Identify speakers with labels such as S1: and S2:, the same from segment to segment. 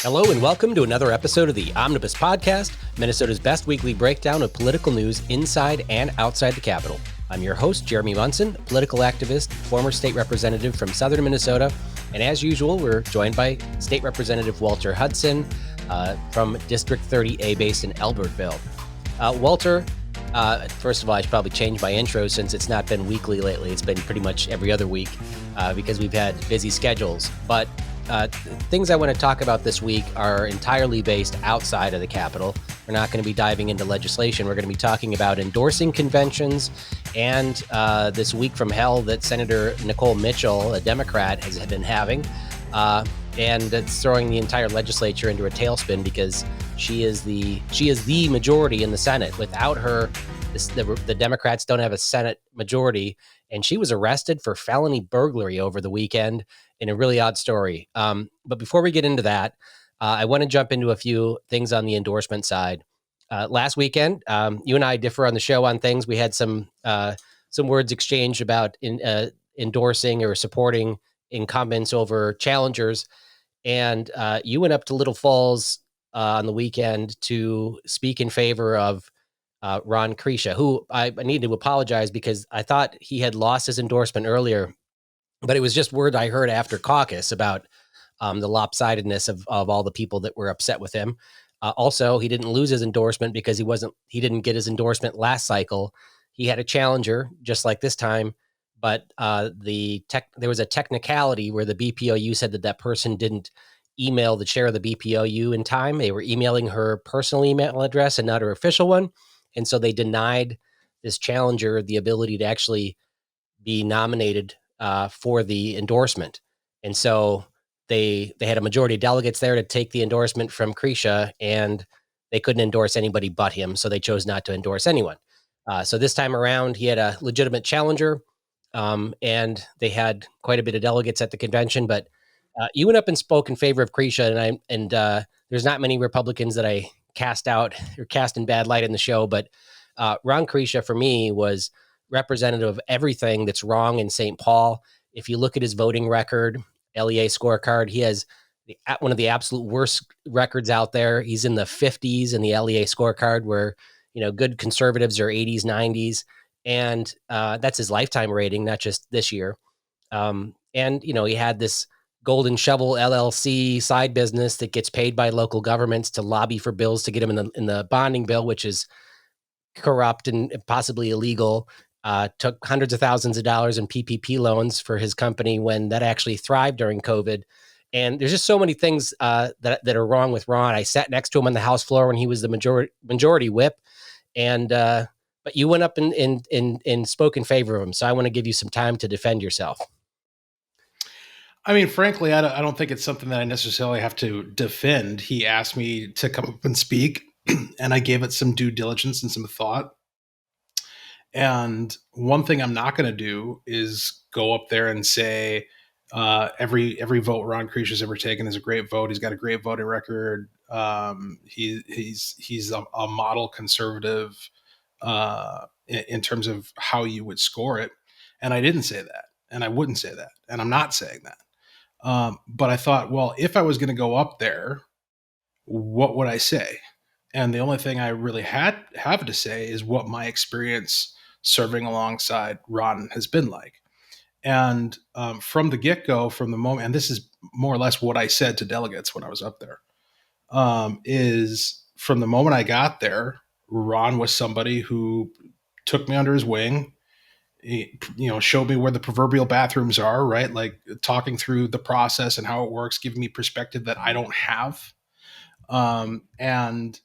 S1: Hello and welcome to another episode of the Omnibus Podcast, Minnesota's best weekly breakdown of political news inside and outside the Capitol. I'm your host, Jeremy Munson, political activist, former state representative from southern Minnesota, and as usual, we're joined by State Representative Walter Hudson from District 30A based in Albertville. Walter, first of all, I should probably change my intro since it's not been weekly lately. It's been pretty much every other week because we've had busy schedules. But things I want to talk about this week are entirely based outside of the Capitol. We're not going to be diving into legislation. We're going to be talking about endorsing conventions and this week from hell that Senator Nicole Mitchell, a Democrat, has been having. And it's throwing the entire legislature into a tailspin because she is the majority in the Senate. Without her, the Democrats don't have a Senate majority. And she was arrested for felony burglary over the weekend in a really odd story. But before we get into that, I want to jump into a few things on the endorsement side. Last weekend, you and I differ on the show on things. We had some words exchanged about endorsing or supporting incumbents over challengers. And you went up to Little Falls on the weekend to speak in favor of Ron Kresha, who I need to apologize because I thought he had lost his endorsement earlier, but it was just word I heard after caucus about the lopsidedness of all the people that were upset with him. Also, he didn't lose his endorsement because he didn't get his endorsement last cycle. He had a challenger just like this time, but there was a technicality where the BPOU said that person didn't email the chair of the BPOU in time. They were emailing her personal email address and not her official one. And so they denied this challenger the ability to actually be nominated for the endorsement. And so they had a majority of delegates there to take the endorsement from Kresha, and they couldn't endorse anybody but him. So they chose not to endorse anyone. So this time around, he had a legitimate challenger, and they had quite a bit of delegates at the convention. But you went up and spoke in favor of Kresha, and there's not many Republicans that I cast out or cast in bad light in the show, but Ron Kresha for me was representative of everything that's wrong in St. Paul. If you look at his voting record, LEA scorecard, he has one of the absolute worst records out there. He's in the 50s in the LEA scorecard where, good conservatives are 80s, 90s. And that's his lifetime rating, not just this year. And, he had this Golden Shovel LLC side business that gets paid by local governments to lobby for bills to get him in the bonding bill, which is corrupt and possibly illegal. Took hundreds of thousands of dollars in PPP loans for his company when that actually thrived during COVID. And there's just so many things that are wrong with Ron. I sat next to him on the House floor when he was the majority whip, and but you went up and spoke in favor of him. So I want to give you some time to defend yourself.
S2: I mean, frankly, I don't think it's something that I necessarily have to defend. He asked me to come up and speak, and I gave it some due diligence and some thought. And one thing I'm not going to do is go up there and say every vote Ron Kresha's ever taken is a great vote. He's got a great voting record. He's a model conservative in terms of how you would score it. And I didn't say that, and I wouldn't say that, and I'm not saying that. But I thought, well, if I was going to go up there, what would I say? And the only thing I really have to say is what my experience serving alongside Ron has been like. And from the get-go, from the moment, and this is more or less what I said to delegates when I was up there, is from the moment I got there, Ron was somebody who took me under his wing. He, showed me where the proverbial bathrooms are, right? Like talking through the process and how it works, giving me perspective that I don't have. And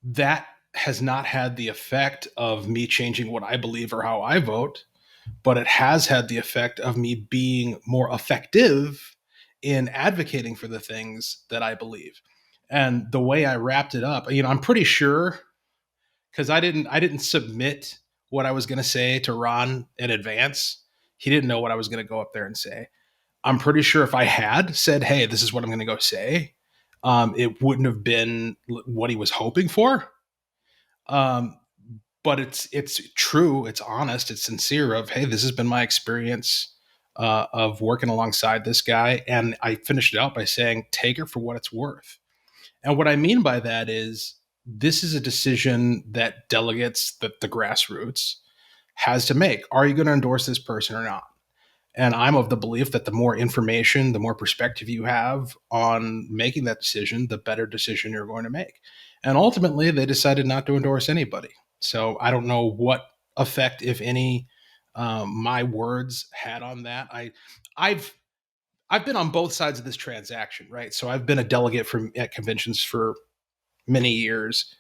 S2: that has not had the effect of me changing what I believe or how I vote, but it has had the effect of me being more effective in advocating for the things that I believe. And the way I wrapped it up, I'm pretty sure, because I didn't submit what I was going to say to Ron in advance. He didn't know what I was going to go up there and say. I'm pretty sure if I had said, hey, this is what I'm going to go say, it wouldn't have been what he was hoping for. But it's true, it's honest, it's sincere of, hey, this has been my experience of working alongside this guy. And I finished it out by saying, take her for what it's worth. And what I mean by that is this is a decision that delegates, that the grassroots has to make. Are you going to endorse this person or not? And I'm of the belief that the more information, the more perspective you have on making that decision, the better decision you're going to make. And ultimately, they decided not to endorse anybody. So I don't know what effect, if any, my words had on that. I've I've been on both sides of this transaction, right? So I've been a delegate at conventions for many years.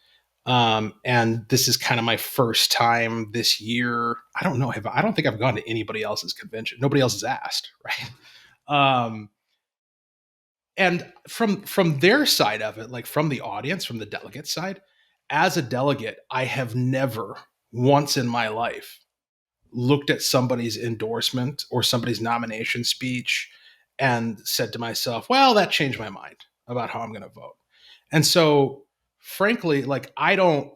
S2: And this is kind of my first time this year. I don't know. I don't think I've gone to anybody else's convention. Nobody else has asked, right? Um, and from their side of it, like from the audience, from the delegate side, as a delegate, I have never once in my life looked at somebody's endorsement or somebody's nomination speech and said to myself, well, that changed my mind about how I'm going to vote. And so, frankly, like I don't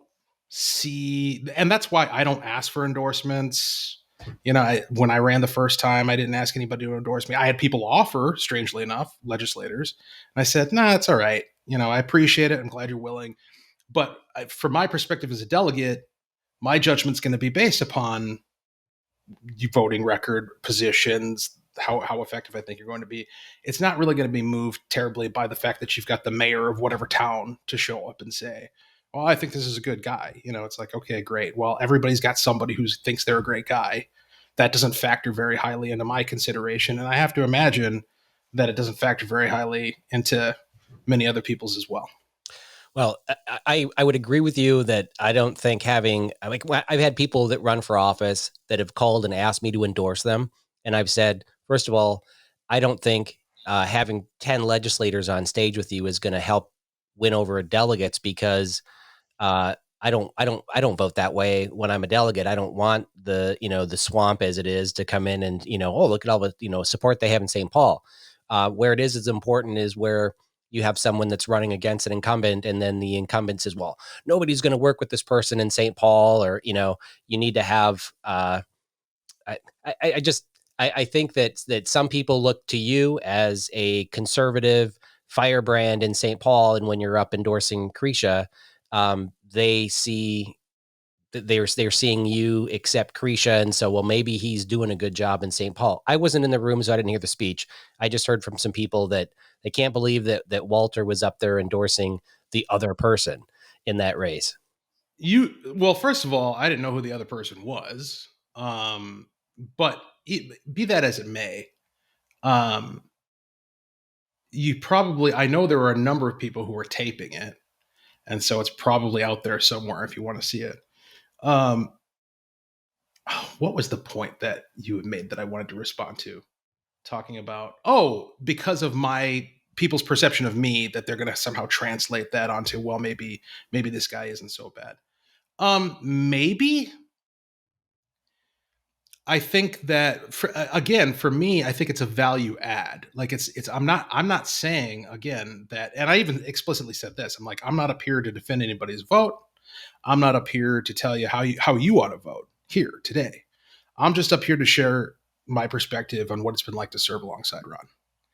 S2: see, and that's why I don't ask for endorsements. When I ran the first time, I didn't ask anybody to endorse me. I had people offer, strangely enough, legislators. And I said, nah, it's all right. I appreciate it. I'm glad you're willing. But from my perspective as a delegate, my judgment's going to be based upon voting record, positions, how effective I think you're going to be. It's not really going to be moved terribly by the fact that you've got the mayor of whatever town to show up and say, well, I think this is a good guy. It's like, okay, great. Well, everybody's got somebody who thinks they're a great guy. That doesn't factor very highly into my consideration. And I have to imagine that it doesn't factor very highly into many other people's as well.
S1: Well, I would agree with you that I don't think I've had people that run for office that have called and asked me to endorse them. And I've said, first of all, I don't think having 10 legislators on stage with you is going to help win over delegates, because I don't vote that way when I'm a delegate. I don't want the swamp as it is to come in and, oh, look at all the, support they have in St. Paul. Where it is important is where you have someone that's running against an incumbent, and then the incumbent says, well, nobody's going to work with this person in St. Paul, or, you need to have, I think that some people look to you as a conservative firebrand in St. Paul. And when you're up endorsing Kresha, they see that they're seeing you accept Kresha. And so, well, maybe he's doing a good job in St. Paul. I wasn't in the room, so I didn't hear the speech. I just heard from some people that they can't believe that Walter was up there endorsing the other person in that race.
S2: Well, first of all, I didn't know who the other person was. But be that as it may, I know there were a number of people who were taping it. And so it's probably out there somewhere if you want to see it. What was the point that you had made that I wanted to respond to? Talking about, because of my people's perception of me, that they're going to somehow translate that onto, well, maybe this guy isn't so bad. Maybe. I think that for me, I think it's a value add. Like I'm not saying again that, and I even explicitly said this. I'm like, I'm not up here to defend anybody's vote. I'm not up here to tell you how you ought to vote here today. I'm just up here to share my perspective on what it's been like to serve alongside Ron.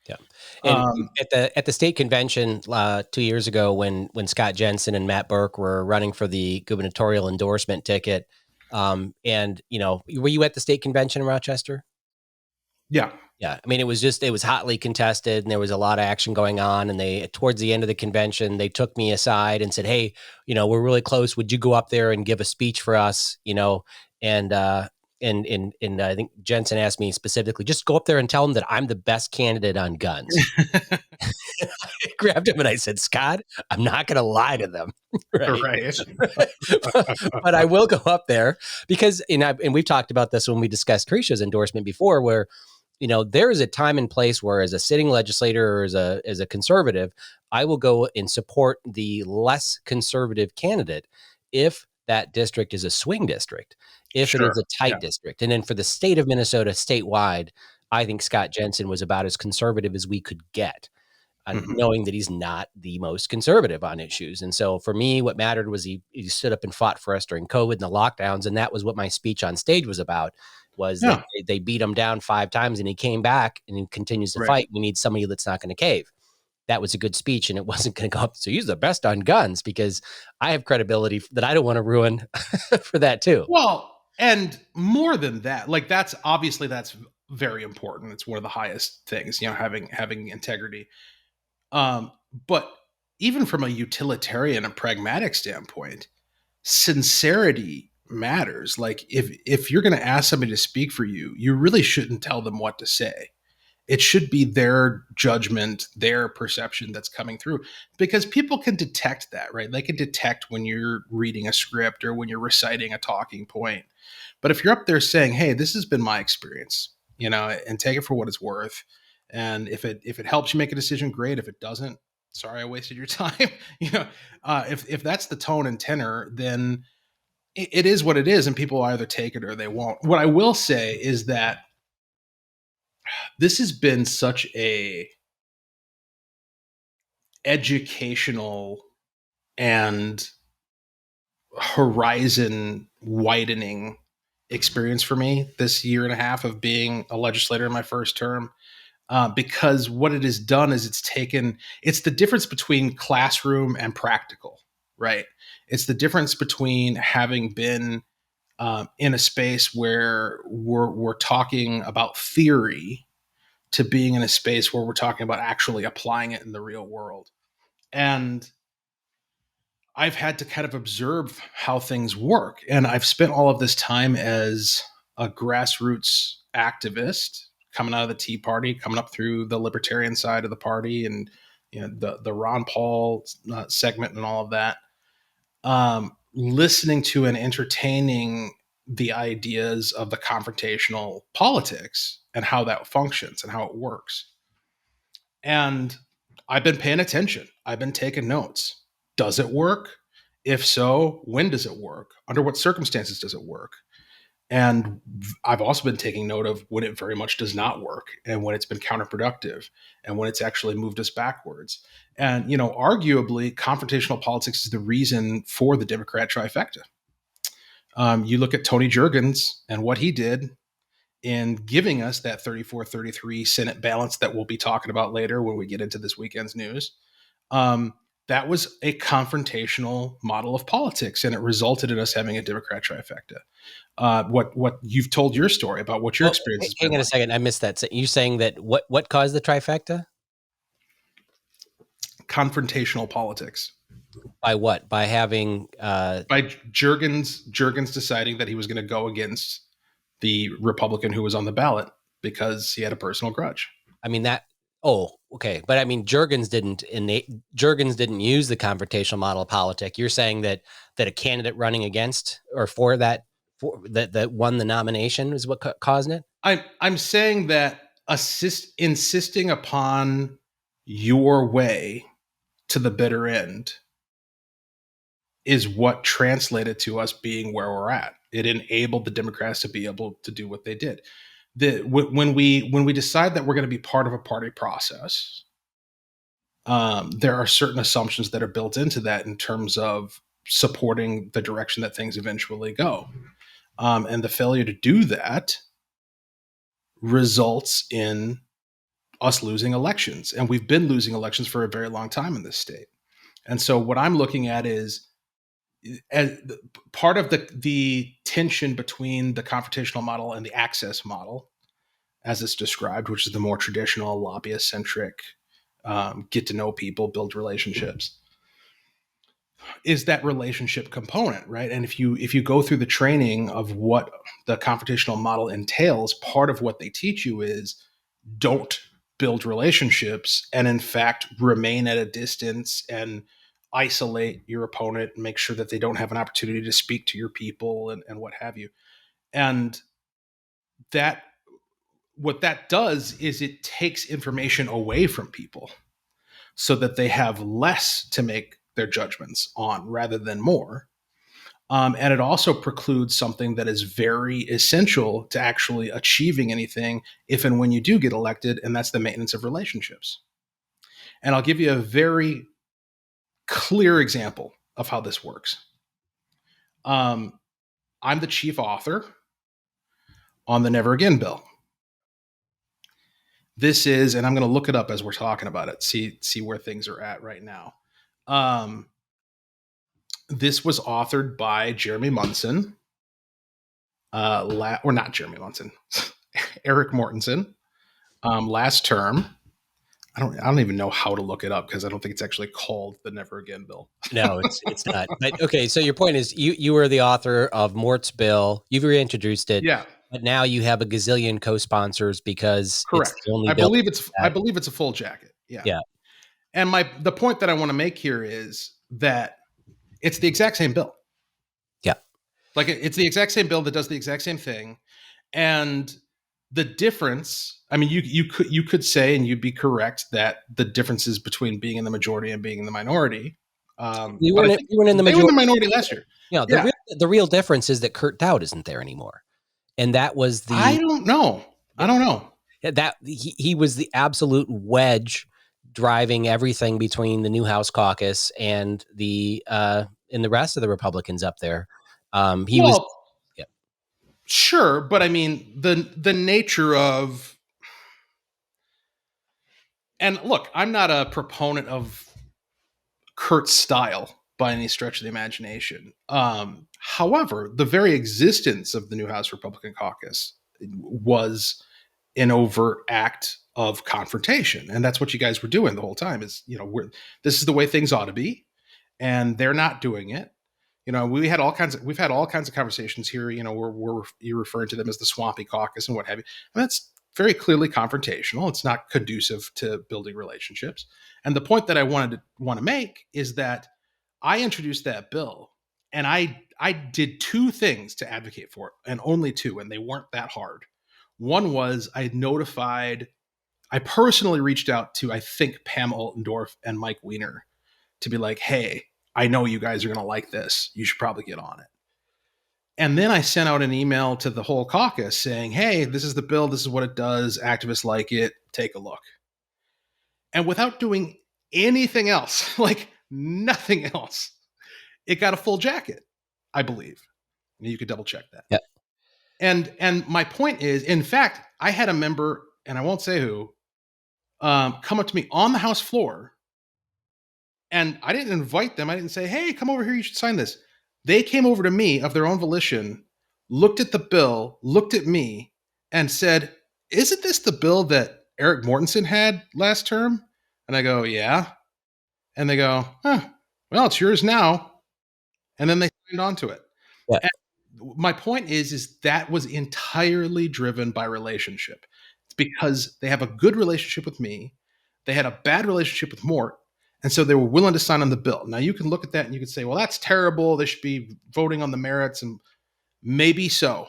S1: Yeah. And at the state convention 2 years ago, when Scott Jensen and Matt Burke were running for the gubernatorial endorsement ticket, and were you at the state convention in Rochester?
S2: Yeah.
S1: Yeah. I mean, it was hotly contested, and there was a lot of action going on. And towards the end of the convention, they took me aside and said, hey, we're really close. Would you go up there and give a speech for us? And I think Jensen asked me specifically, just go up there and tell them that I'm the best candidate on guns. I grabbed him and I said, Scott, I'm not going to lie to them. Right. But I will go up there because, and we've talked about this when we discussed Kresha's endorsement before, where, there is a time and place where, as a sitting legislator or as a conservative, I will go and support the less conservative candidate if that district is a swing district, if it is a tight district. And then for the state of Minnesota statewide, I think Scott Jensen was about as conservative as we could get, knowing that he's not the most conservative on issues. And so for me, what mattered was he stood up and fought for us during COVID and the lockdowns. And that was what my speech on stage was about. was that
S2: Yeah.
S1: they beat him down 5 times and he came back and he continues to
S2: Right.
S1: fight. We need somebody that's not going to cave. That was a good speech and it wasn't going to go up. So he's the best on guns because I have credibility that I don't want to ruin for that too.
S2: Well, and more than that, like that's very important. It's one of the highest things, having integrity. But even from a utilitarian and pragmatic standpoint, sincerity matters. Like if you're going to ask somebody to speak for you, you really shouldn't tell them what to say. It should be their judgment, their perception that's coming through, because people can detect that, right? They can detect when you're reading a script or when you're reciting a talking point. But if you're up there saying, "Hey, this has been my experience," and take it for what it's worth, and if it helps you make a decision, great. If it doesn't, sorry, I wasted your time. If that's the tone and tenor, then it is what it is, and people either take it or they won't. What I will say is that this has been such a educational and horizon widening experience for me this year and a half of being a legislator in my first term, because what it has done is it's the difference between classroom and practical, right? It's the difference between having been in a space where we're talking about theory to being in a space where we're talking about actually applying it in the real world. And I've had to kind of observe how things work. And I've spent all of this time as a grassroots activist coming out of the Tea Party, coming up through the libertarian side of the party, and the Ron Paul segment and all of that. Listening to and entertaining the ideas of the confrontational politics and how that functions and how it works. And I've been paying attention. I've been taking notes. Does it work? If so, when does it work? Under what circumstances does it work? And I've also been taking note of when it very much does not work, and when it's been counterproductive, and when it's actually moved us backwards. And, arguably, confrontational politics is the reason for the Democrat trifecta. You look at Tony Jurgens and what he did in giving us that 34-33 Senate balance that we'll be talking about later when we get into this weekend's news. That was a confrontational model of politics, and it resulted in us having a Democrat trifecta. What you've told your story about what your
S1: Well,
S2: experience has been
S1: hang on a
S2: like.
S1: second. I missed that. So you saying that what caused the trifecta?
S2: Confrontational politics.
S1: By what? By having
S2: By Jurgens deciding that he was going to go against the Republican who was on the ballot because he had a personal grudge.
S1: I mean that. Oh, okay. But I mean, Jurgens didn't use the confrontational model of politics. You're saying that a candidate running against or for that that won the nomination is what caused it.
S2: I'm saying that insisting upon your way to the bitter end is what translated to us being where we're at. It enabled the Democrats to be able to do what they did. When we decide that we're going to be part of a party process, there are certain assumptions that are built into that in terms of supporting the direction that things eventually go. And the failure to do that results in us losing elections. And we've been losing elections for a very long time in this state. And so what I'm looking at is, as part of the tension between the confrontational model and the access model, as it's described, which is the more traditional lobbyist centric, get to know people, build relationships, is that relationship component, right? And if you go through the training of what the confrontational model entails, part of what they teach you is don't build relationships, and in fact remain at a distance and isolate your opponent and make sure that they don't have an opportunity to speak to your people and what have you. And that what that does is it takes information away from people so that they have less to make their judgments on rather than more. And it also precludes something that is very essential to actually achieving anything if and when you do get elected, and that's the maintenance of relationships. And I'll give you a very clear example of how this works. I'm the chief author on the Never Again bill. This is, and I'm going to look it up as we're talking about it, see where things are at right now. This was authored by Jeremy Munson, or not Jeremy Munson, Eric Mortensen, last term. I don't even know how to look it up because I don't think it's actually called the Never Again bill.
S1: No, it's not. But okay, so your point is you were the author of Mort's bill. You've reintroduced it.
S2: Yeah.
S1: But now you have a gazillion co-sponsors because
S2: Correct.
S1: It's the only
S2: I
S1: bill
S2: believe it's a full jacket. Yeah.
S1: Yeah.
S2: And the point that I want to make here is that it's the exact same bill.
S1: Yeah.
S2: Like it's the exact same bill that does the exact same thing. And the difference, I mean, you could say, and you'd be correct, that the differences between being in the majority and being in the minority.
S1: You weren't in the majority.
S2: They were in the minority last year.
S1: You know, the real difference is that Kurt Dowd isn't there anymore. And that was
S2: I don't know.
S1: That he was the absolute wedge driving everything between the New House caucus and the rest of the Republicans up there.
S2: Sure, but I mean the nature of, and look, I'm not a proponent of Kurt's style by any stretch of the imagination. However, the very existence of the New House Republican caucus was an overt act of confrontation, and that's what you guys were doing the whole time. Is this is the way things ought to be, and they're not doing it. We've had all kinds of conversations here. You're referring to them as the swampy caucus and what have you. And that's very clearly confrontational. It's not conducive to building relationships. And the point that I want to make is that I introduced that bill, and I did two things to advocate for it, and only two, and they weren't that hard. One was I personally reached out to, I think, Pam Altendorf and Mike Weiner to be like, hey, I know you guys are going to like this. You should probably get on it. And then I sent out an email to the whole caucus saying, hey, this is the bill. This is what it does. Activists like it. Take a look. And without doing anything else, like nothing else, it got a full jacket, I believe. And you could double check that.
S1: Yeah.
S2: And my point is, in fact, I had a member, and I won't say who, come up to me on the House floor. And I didn't invite them. I didn't say, hey, come over here. You should sign this. They came over to me of their own volition, looked at the bill, looked at me, and said, isn't this the bill that Eric Mortensen had last term? And I go, yeah. And they go, well, it's yours now. And then they signed on to it.
S1: Yeah.
S2: And my point is that was entirely driven by relationship. It's because they have a good relationship with me. They had a bad relationship with Mort. And so they were willing to sign on the bill. Now you can look at that and you can say, well, that's terrible. They should be voting on the merits, and maybe so.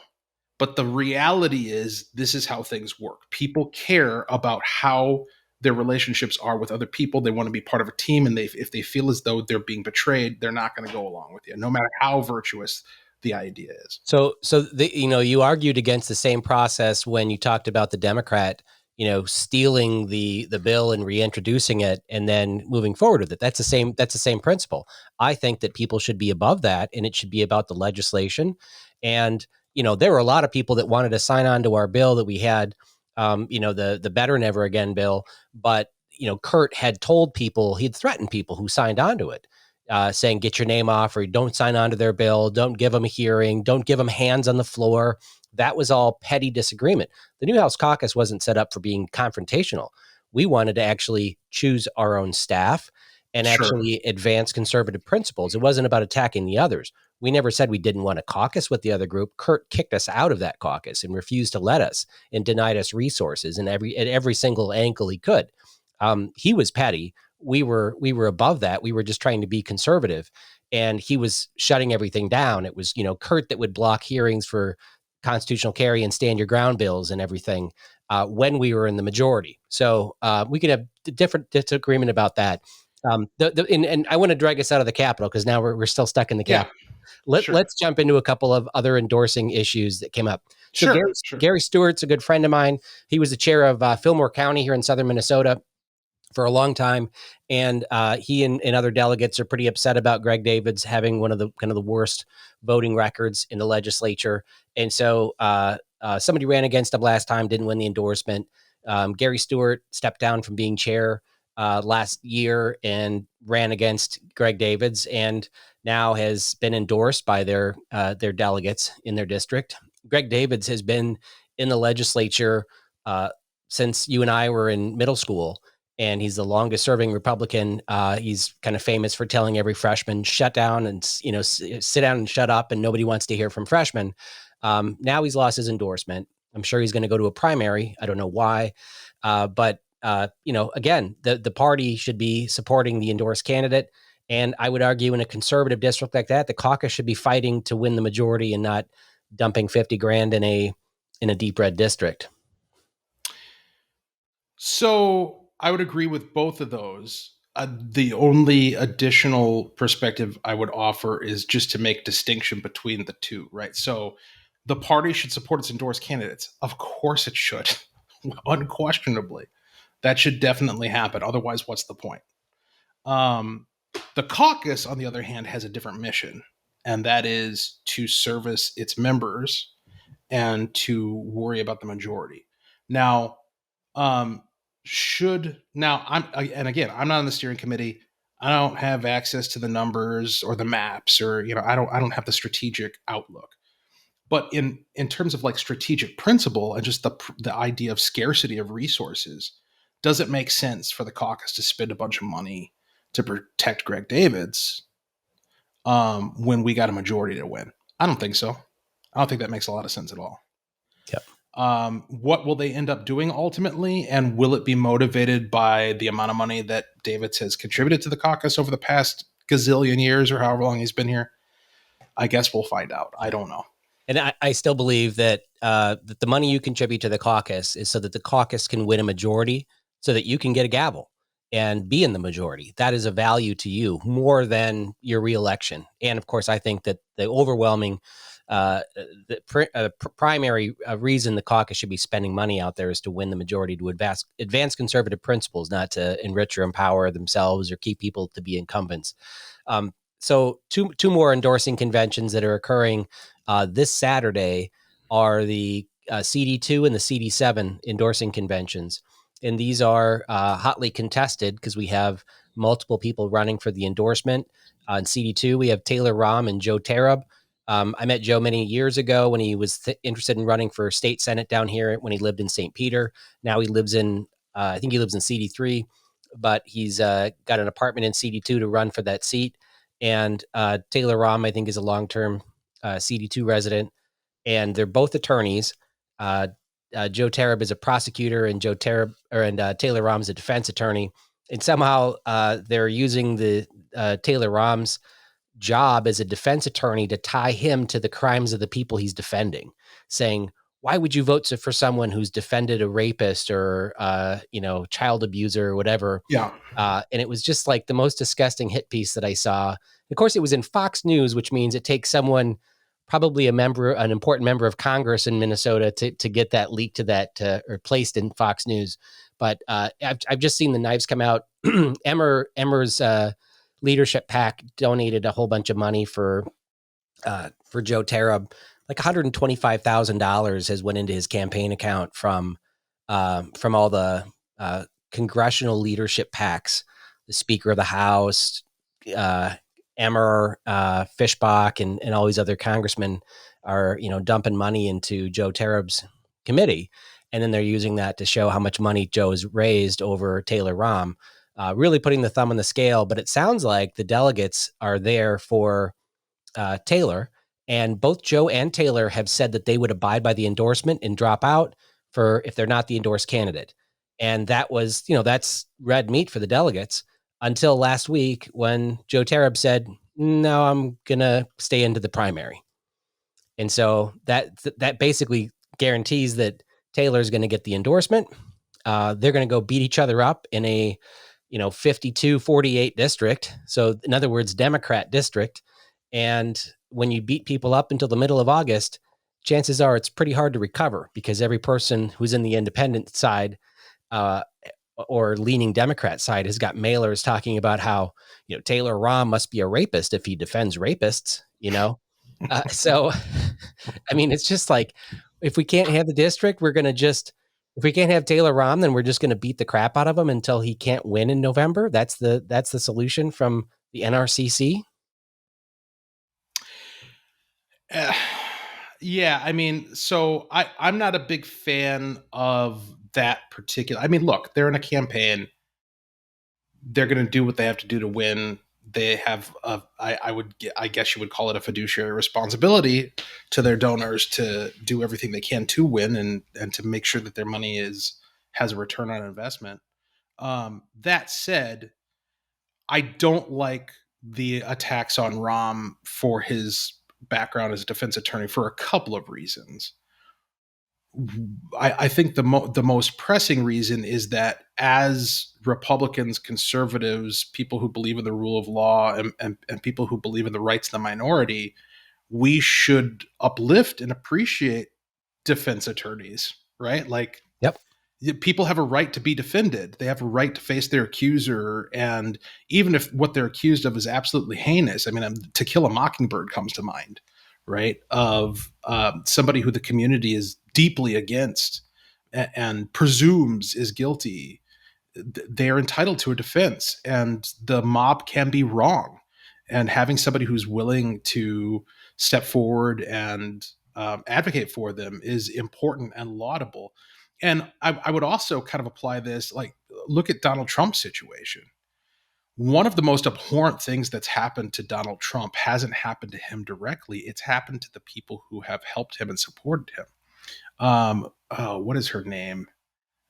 S2: But the reality is this is how things work. People care about how their relationships are with other people. They want to be part of a team. And if they feel as though they're being betrayed, they're not going to go along with you, no matter how virtuous the idea is.
S1: So you argued against the same process when you talked about the Democrat stealing the bill and reintroducing it and then moving forward with it. That's the same principle. I think that people should be above that, and it should be about the legislation. And, there were a lot of people that wanted to sign on to our bill that we had, the Better Never Again bill. But, Kurt had told people, he'd threatened people who signed on to it, saying, get your name off, or don't sign on to their bill. Don't give them a hearing. Don't give them hands on the floor. That was all petty disagreement. The New House caucus wasn't set up for being confrontational. We wanted to actually choose our own staff and actually advance conservative principles. It wasn't about attacking the others. We never said we didn't want to caucus with the other group. Kurt kicked us out of that caucus and refused to let us, and denied us resources at every single angle he could. He was petty. We were above that. We were just trying to be conservative, and he was shutting everything down. It was, Kurt that would block hearings for constitutional carry and stand your ground bills and everything when we were in the majority. So we could have different disagreement about that. And I want to drag us out of the Capitol because now we're still stuck in the Capitol. Let's jump into a couple of other endorsing issues that came up. So Gary Stewart's a good friend of mine. He was the chair of Fillmore County here in southern Minnesota for a long time. And he and other delegates are pretty upset about Greg Davids having one of the kind of the worst voting records in the legislature. And so somebody ran against him last time, didn't win the endorsement. Gary Stewart stepped down from being chair last year and ran against Greg Davids, and now has been endorsed by their delegates in their district. Greg Davids has been in the legislature since you and I were in middle school, and he's the longest serving Republican. He's kind of famous for telling every freshman, shut down and, sit down and shut up, and nobody wants to hear from freshmen. Now he's lost his endorsement. I'm sure he's going to go to a primary. I don't know why. But again, the party should be supporting the endorsed candidate. And I would argue in a conservative district like that, the caucus should be fighting to win the majority and not dumping 50 grand in a deep red district.
S2: So I would agree with both of those. The only additional perspective I would offer is just to make distinction between the two, right? So the party should support its endorsed candidates. Of course it should, unquestionably. That should definitely happen. Otherwise, what's the point? The caucus, on the other hand, has a different mission, and that is to service its members and to worry about the majority. Now, I'm not on the steering committee. I don't have access to the numbers or the maps, or I don't have the strategic outlook. But in terms of like strategic principle and just the idea of scarcity of resources, does it make sense for the caucus to spend a bunch of money to protect Greg Davids when we got a majority to win? I don't think so. I don't think that makes a lot of sense at all.
S1: Yep.
S2: What will they end up doing ultimately? And will it be motivated by the amount of money that Davids has contributed to the caucus over the past gazillion years or however long he's been here? I guess we'll find out. I don't know.
S1: And I still believe that that the money you contribute to the caucus is so that the caucus can win a majority, so that you can get a gavel and be in the majority. That is a value to you more than your reelection. And of course, I think that the overwhelming primary reason the caucus should be spending money out there is to win the majority, to advance conservative principles, not to enrich or empower themselves or keep people to be incumbents. So two more endorsing conventions that are occurring this Saturday are the CD2 and the CD7 endorsing conventions. And these are hotly contested because we have multiple people running for the endorsement. On CD2, we have Taylor Rahm and Joe Tarab. I met Joe many years ago when he was interested in running for state senate down here when he lived in St. Peter. Now he lives in, I think he lives in CD3, but he's got an apartment in CD2 to run for that seat. And Taylor Rahm, I think, is a long-term CD2 resident, and they're both attorneys. Joe Tarab is a prosecutor, and Taylor Rahm is a defense attorney. And somehow they're using the Taylor Rahm's job as a defense attorney to tie him to the crimes of the people he's defending, saying, why would you vote for someone who's defended a rapist or, child abuser or whatever?
S2: Yeah.
S1: And it was just like the most disgusting hit piece that I saw. Of course, it was in Fox News, which means it takes someone, probably an important member of Congress in Minnesota, to get that leaked to that or placed in Fox News. But I've just seen the knives come out. Emmer's leadership PAC donated a whole bunch of money for Joe Tarab. Like $125,000 has went into his campaign account from all the congressional leadership PACs, the Speaker of the House, Emmer, Fishbach, and all these other congressmen are dumping money into Joe Tarab's committee, and then they're using that to show how much money Joe has raised over Taylor Rahm, really putting the thumb on the scale. But it sounds like the delegates are there for Taylor. And both Joe and Taylor have said that they would abide by the endorsement and drop out if they're not the endorsed candidate. And that was, that's red meat for the delegates until last week when Joe Tarab said, no, I'm going to stay into the primary. And so that basically guarantees that Taylor's going to get the endorsement. They're going to go beat each other up in a 52-48 district. So in other words, Democrat district. And when you beat people up until the middle of August, chances are it's pretty hard to recover because every person who's in the independent side or leaning Democrat side has got mailers talking about how, Taylor Rahm must be a rapist if he defends rapists, So, I mean, it's just like if we can't have the district, we're going to just, if we can't have Taylor Rahm, then we're just going to beat the crap out of him until he can't win in November. That's the solution from the NRCC.
S2: Yeah, I mean, so I'm not a big fan of that particular. I mean, look, they're in a campaign. They're going to do what they have to do to win. They have, I guess you would call it a fiduciary responsibility to their donors to do everything they can to win and to make sure that their money has a return on investment. That said, I don't like the attacks on Rahm for his background as a defense attorney for a couple of reasons. I think the most pressing reason is that as Republicans, conservatives, people who believe in the rule of law, and people who believe in the rights of the minority, we should uplift and appreciate defense attorneys, right? Like,
S1: Yep.
S2: people have a right to be defended. They have a right to face their accuser. And even if what they're accused of is absolutely heinous, I mean, To Kill a Mockingbird comes to mind, right? Of somebody who the community is deeply against and presumes is guilty. They're entitled to a defense, and the mob can be wrong. And having somebody who's willing to step forward and advocate for them is important and laudable. And I would also kind of apply this, like, look at Donald Trump's situation. One of the most abhorrent things that's happened to Donald Trump hasn't happened to him directly. It's happened to the people who have helped him and supported him. What is her name?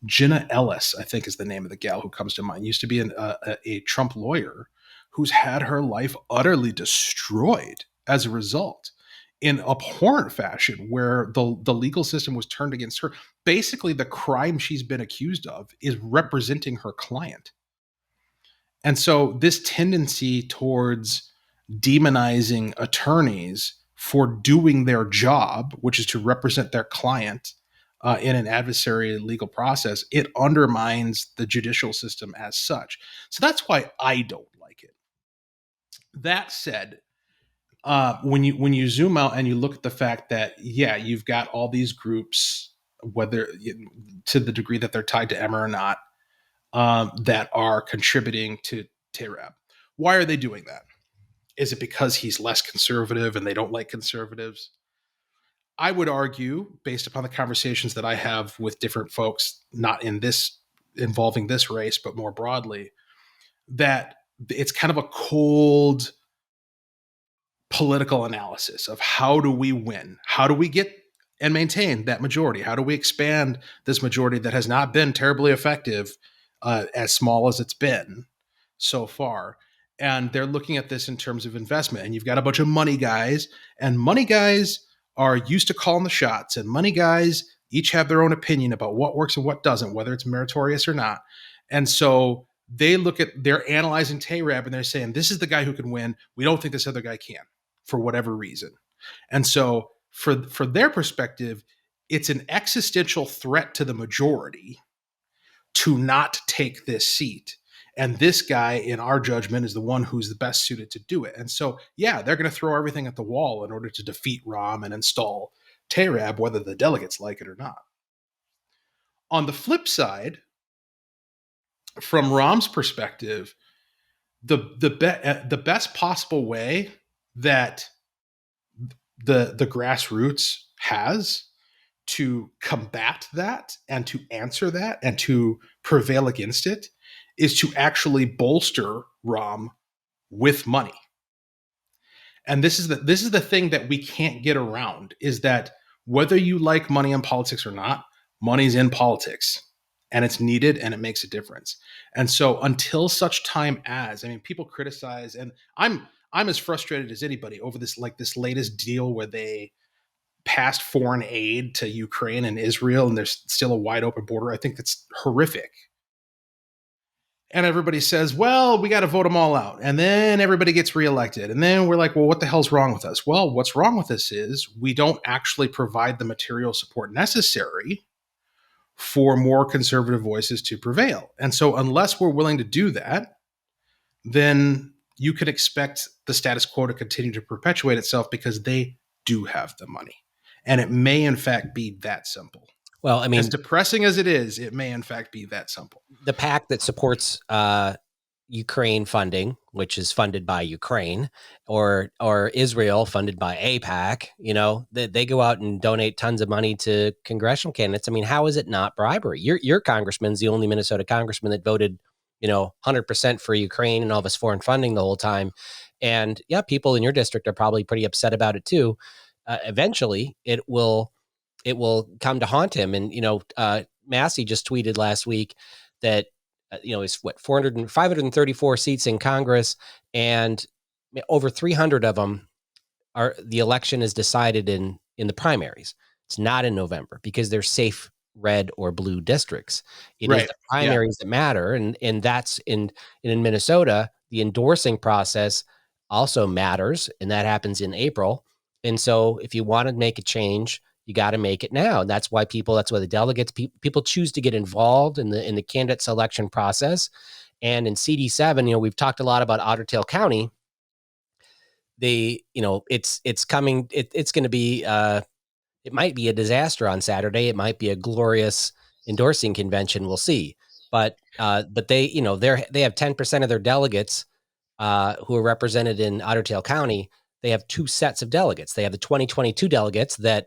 S2: Jenna Ellis, I think, is the name of the gal who comes to mind. Used to be a Trump lawyer who's had her life utterly destroyed as a result in abhorrent fashion, where the legal system was turned against her. Basically, the crime she's been accused of is representing her client. And so this tendency towards demonizing attorneys for doing their job, which is to represent their client in an adversary legal process, it undermines the judicial system as such. So that's why I don't like it. That said, when you zoom out and you look at the fact that, yeah, you've got all these groups, whether to the degree that they're tied to Emma or not, that are contributing to TARAB. Why are they doing that? Is it because he's less conservative and they don't like conservatives? I would argue, based upon the conversations that I have with different folks, not in this involving this race, but more broadly, that it's kind of a cold political analysis of how do we win? How do we get and maintain that majority? How do we expand this majority that has not been terribly effective, as small as it's been so far? And they're looking at this in terms of investment. And you've got a bunch of money guys, and money guys are used to calling the shots, and money guys each have their own opinion about what works and what doesn't, whether it's meritorious or not. And so they're analyzing TARAB and they're saying, this is the guy who can win. We don't think this other guy can, for whatever reason. And so for their perspective, it's an existential threat to the majority to not take this seat. And this guy, in our judgment, is the one who's the best suited to do it. And so, yeah, they're going to throw everything at the wall in order to defeat Rahm and install TARAB, whether the delegates like it or not. On the flip side, from Rahm's perspective, the best possible way that the grassroots has to combat that and to answer that and to prevail against it is to actually bolster Rahm with money. And this is the thing that we can't get around, is that whether you like money in politics or not, money's in politics, and it's needed and it makes a difference. And so until such time as, I mean, people criticize, and I'm as frustrated as anybody over this latest deal where they passed foreign aid to Ukraine and Israel, and there's still a wide open border. I think that's horrific. And everybody says, well, we got to vote them all out. And then everybody gets reelected. And then we're like, well, what the hell's wrong with us? Well, what's wrong with us is we don't actually provide the material support necessary for more conservative voices to prevail. And so unless we're willing to do that, then you can expect the status quo to continue to perpetuate itself, because they do have the money. And it may, in fact, be that simple.
S1: Well, I
S2: As
S1: mean,
S2: depressing as it is, it may, in fact, be that simple.
S1: the PAC that supports Ukraine funding, which is funded by Ukraine, or Israel funded by AIPAC, they go out and donate tons of money to congressional candidates. I mean, how is it not bribery? Your congressman's the only Minnesota congressman that voted, 100% for Ukraine and all this foreign funding the whole time. And yeah, people in your district are probably pretty upset about it too. Eventually, it will come to haunt him. And Massey just tweeted last week that it's 534 seats in Congress, and over 300 of them are the election is decided in the primaries. It's not in November because they're safe red or blue districts. It is the primaries that matter, and that's in Minnesota. The endorsing process also matters, and that happens in April. And so, if you want to make a change, you got to make it now. And that's why the delegates, people choose to get involved in the candidate selection process. And in CD7, we've talked a lot about Otter Tail County. It's coming. It's going to be. It might be a disaster on Saturday. It might be a glorious endorsing convention. We'll see. But they have 10% of their delegates who are represented in Otter Tail County. They have two sets of delegates. They have the 2022 delegates that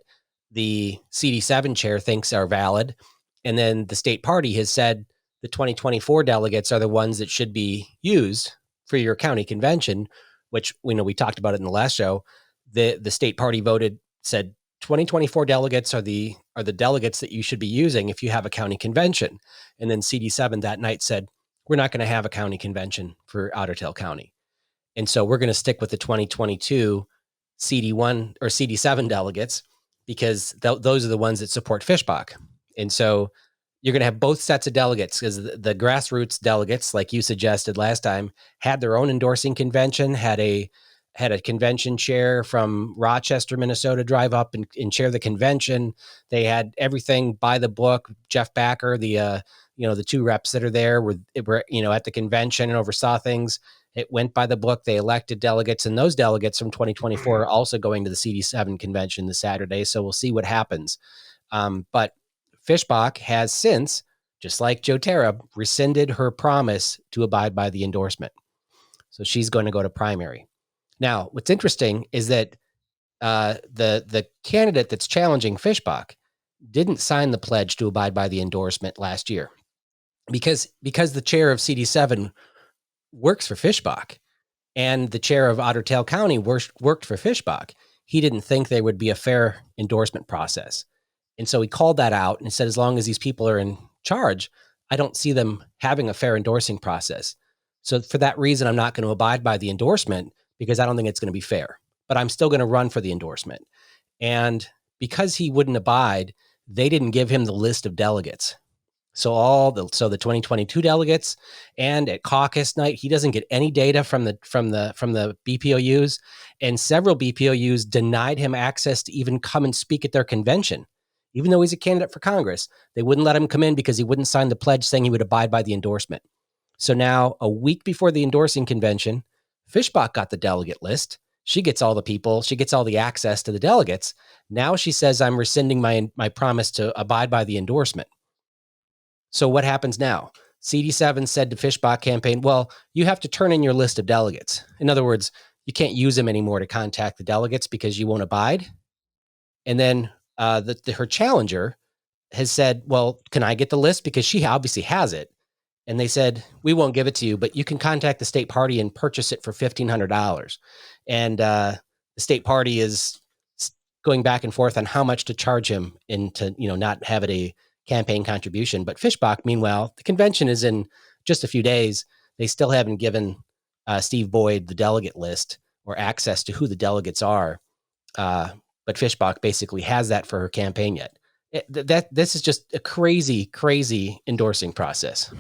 S1: the CD7 chair thinks are valid. And then the state party has said the 2024 delegates are the ones that should be used for your county convention, which we talked about it in the last show. The state party said 2024 delegates are the delegates that you should be using if you have a county convention. And then CD7 that night said, we're not going to have a county convention for Otter Tail County. And so we're going to stick with the 2022 CD1 or CD7 delegates because those are the ones that support Fischbach. And so you're going to have both sets of delegates because the grassroots delegates, like you suggested last time, had their own endorsing convention, had a convention chair from Rochester, Minnesota, drive up and chair the convention. They had everything by the book. Jeff Backer, the two reps that are there were at the convention and oversaw things. It went by the book. They elected delegates, and those delegates from 2024 are also going to the CD7 convention this Saturday. So we'll see what happens. But Fischbach has since, just like Joe Terra, rescinded her promise to abide by the endorsement. So she's going to go to primary. Now, what's interesting is that the candidate that's challenging Fischbach didn't sign the pledge to abide by the endorsement last year because the chair of CD7 works for Fischbach and the chair of Otter Tail County worked for Fischbach. He didn't think there would be a fair endorsement process. And so he called that out and said, as long as these people are in charge, I don't see them having a fair endorsing process. So for that reason, I'm not going to abide by the endorsement because I don't think it's going to be fair, but I'm still going to run for the endorsement. And because he wouldn't abide, they didn't give him the list of delegates. So the 2022 delegates, and at caucus night, he doesn't get any data from the BPOUs, and several BPOUs denied him access to even come and speak at their convention. Even though he's a candidate for Congress, they wouldn't let him come in because he wouldn't sign the pledge saying he would abide by the endorsement. So now, a week before the endorsing convention, Fischbach got the delegate list. She gets all the people. She gets all the access to the delegates. Now she says, I'm rescinding my promise to abide by the endorsement. So what happens now? CD7 said to Fischbach campaign, well, you have to turn in your list of delegates. In other words, you can't use them anymore to contact the delegates because you won't abide. And then her challenger has said, well, can I get the list? Because she obviously has it. And they said, we won't give it to you, but you can contact the state party and purchase it for $1,500. And the state party is going back and forth on how much to charge him and to, not have it a campaign contribution. But Fischbach, meanwhile, the convention is in just a few days. They still haven't given Steve Boyd the delegate list or access to who the delegates are. But Fischbach basically has that for her campaign yet. This is just a crazy, crazy endorsing process.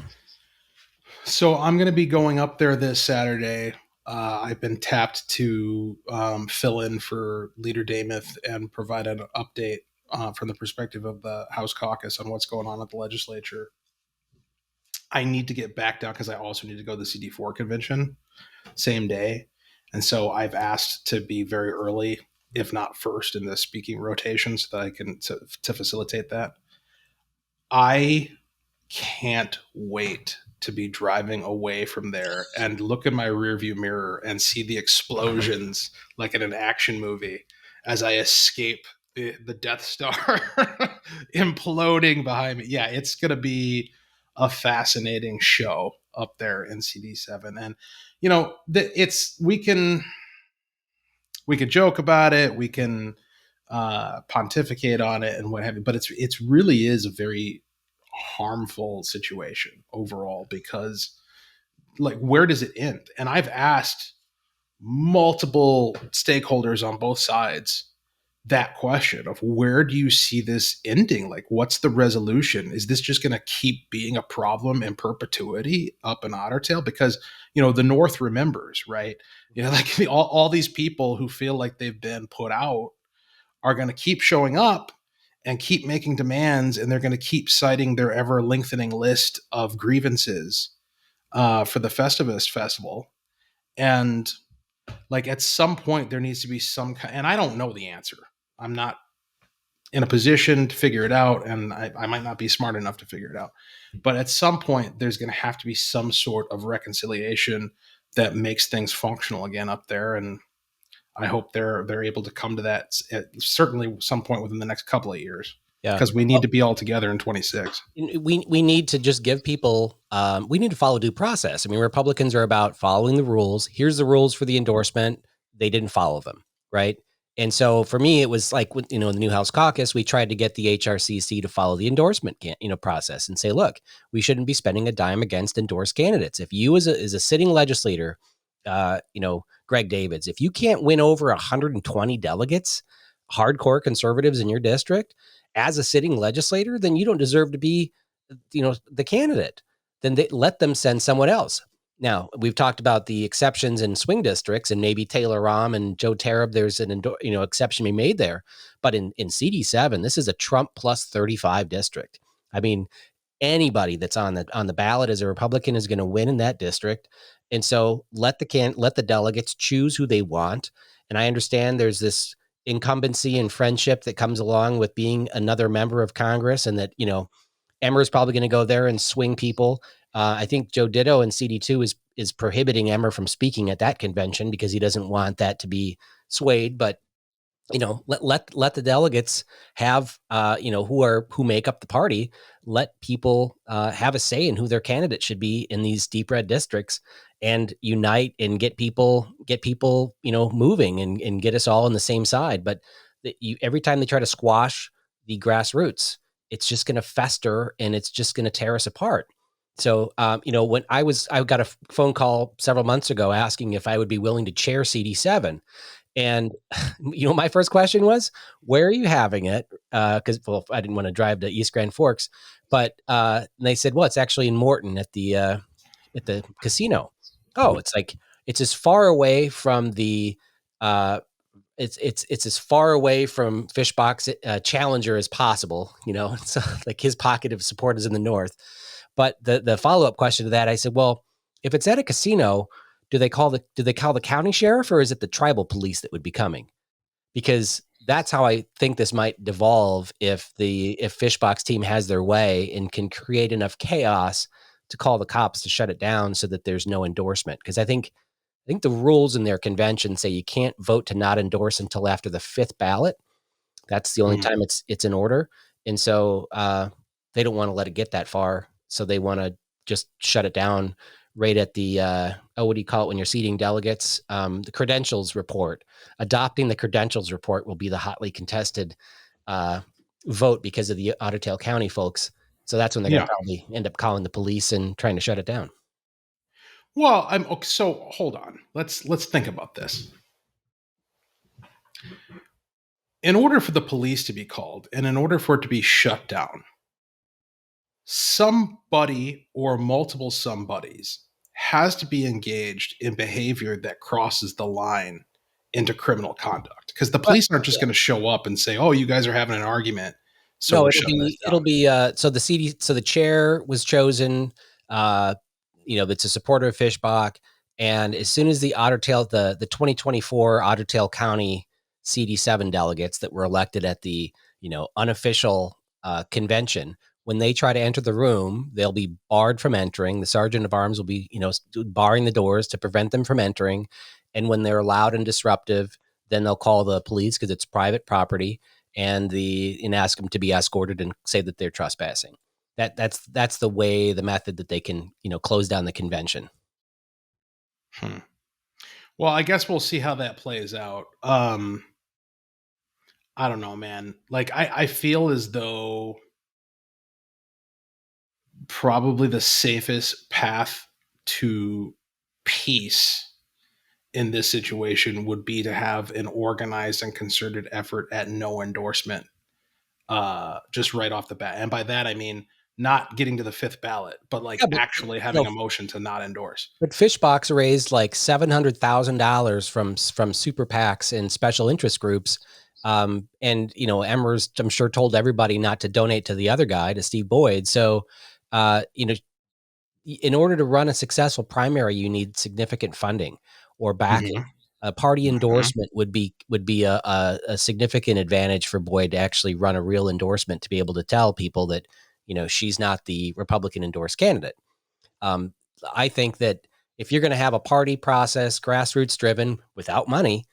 S2: So I'm going to be going up there this Saturday. I've been tapped to fill in for Leader Dameth and provide an update from the perspective of the House caucus on what's going on at the legislature. I need to get back down because I also need to go to the CD4 convention same day. And so I've asked to be very early if not first in the speaking rotation, so that I can to facilitate that. I can't wait to be driving away from there and look in my rearview mirror and see the explosions like in an action movie as I escape the Death Star imploding behind me. Yeah, it's going to be a fascinating show up there in CD7. And you know, it's we can joke about it, we can pontificate on it and what have you, but it's really is a very harmful situation overall, because like, where does it end? And I've asked multiple stakeholders on both sides that question of, where do you see this ending? Like, what's the resolution? Is this just going to keep being a problem in perpetuity up in Otter Tail? Because, you know, the North remembers, right? You know, like all these people who feel like they've been put out are going to keep showing up and keep making demands, and they're going to keep citing their ever lengthening list of grievances for the Festivus Festival. And like, at some point there needs to be some kind, and I don't know the answer. I'm not in a position to figure it out, and I might not be smart enough to figure it out. But at some point there's going to have to be some sort of reconciliation that makes things functional again up there. And I hope they're able to come to that at certainly some point within the next couple of years.
S1: Yeah.
S2: Because we need to be all together in 26.
S1: We need to just give people, we need to follow due process. I mean, Republicans are about following the rules. Here's the rules for the endorsement. They didn't follow them, right? And so for me, it was like, you know, in the New House Caucus, we tried to get the HRCC to follow the endorsement, process and say, look, we shouldn't be spending a dime against endorsed candidates. If you as a sitting legislator, Greg Davids, if you can't win over 120 delegates, hardcore conservatives in your district, as a sitting legislator, then you don't deserve to be, the candidate. Then let them send someone else. Now, we've talked about the exceptions in swing districts, and maybe Taylor Rahm and Joe Tarab, there's an exception to be made there. But in CD7, this is a Trump plus 35 district. I mean, anybody that's on the ballot as a Republican is going to win in that district. And so let the delegates choose who they want. And I understand there's this incumbency and friendship that comes along with being another member of Congress, and that, Emmer is probably going to go there and swing people. I think Joe Ditto in CD2 is prohibiting Emmer from speaking at that convention because he doesn't want that to be swayed. But let the delegates have who make up the party. Let people have a say in who their candidate should be in these deep red districts, and unite and get people moving and get us all on the same side. But every time they try to squash the grassroots, it's just going to fester and it's just going to tear us apart. So, when I got a phone call several months ago asking if I would be willing to chair CD7. And, my first question was, where are you having it? Because, I didn't want to drive to East Grand Forks, but they said, well, it's actually in Morton at the casino. Oh, it's as far away from the it's as far away from Fishbox Challenger as possible. So like his pocket of support is in the north. But the follow up question to that, I said, well, if it's at a casino, do they call the county sheriff, or is it the tribal police that would be coming? Because that's how I think this might devolve if Fishbox team has their way and can create enough chaos to call the cops to shut it down so that there's no endorsement. Because I think the rules in their convention say you can't vote to not endorse until after the fifth ballot. That's the only time it's in order. And so they don't want to let it get that far. So they want to just shut it down right at the, what do you call it when you're seating delegates? The credentials report. Adopting the credentials report will be the hotly contested vote because of the Otter Tail County folks. So that's when they're going to probably end up calling the police and trying to shut it down.
S2: Well, so hold on. Let's think about this. In order for the police to be called, and in order for it to be shut down, somebody or multiple somebodies has to be engaged in behavior that crosses the line into criminal conduct. Because the police aren't just going to show up and say, "Oh, you guys are having an argument." So
S1: no, it'll be so the chair was chosen. It's a supporter of Fishbach, and as soon as the 2024 Otter Tail County CD7 delegates that were elected at the, unofficial convention. When they try to enter the room, they'll be barred from entering. The sergeant of arms will be, barring the doors to prevent them from entering. And when they're loud and disruptive, then they'll call the police because it's private property, and ask them to be escorted and say that they're trespassing. That's the way, the method that they can, close down the convention.
S2: Well, I guess we'll see how that plays out. I don't know, man. Like, I feel as though probably the safest path to peace in this situation would be to have an organized and concerted effort at no endorsement, just right off the bat. And by that, I mean not getting to the fifth ballot, but like actually having a motion to not endorse.
S1: But Fishbox raised like $700,000 from super PACs and special interest groups. And, Emmer's, I'm sure, told everybody not to donate to the other guy, to Steve Boyd. So, in order to run a successful primary, you need significant funding or backing.
S2: Mm-hmm.
S1: A party endorsement would be a significant advantage for Boyd to actually run a real endorsement, to be able to tell people that, she's not the Republican endorsed candidate. I think that if you're going to have a party process, grassroots driven, without money,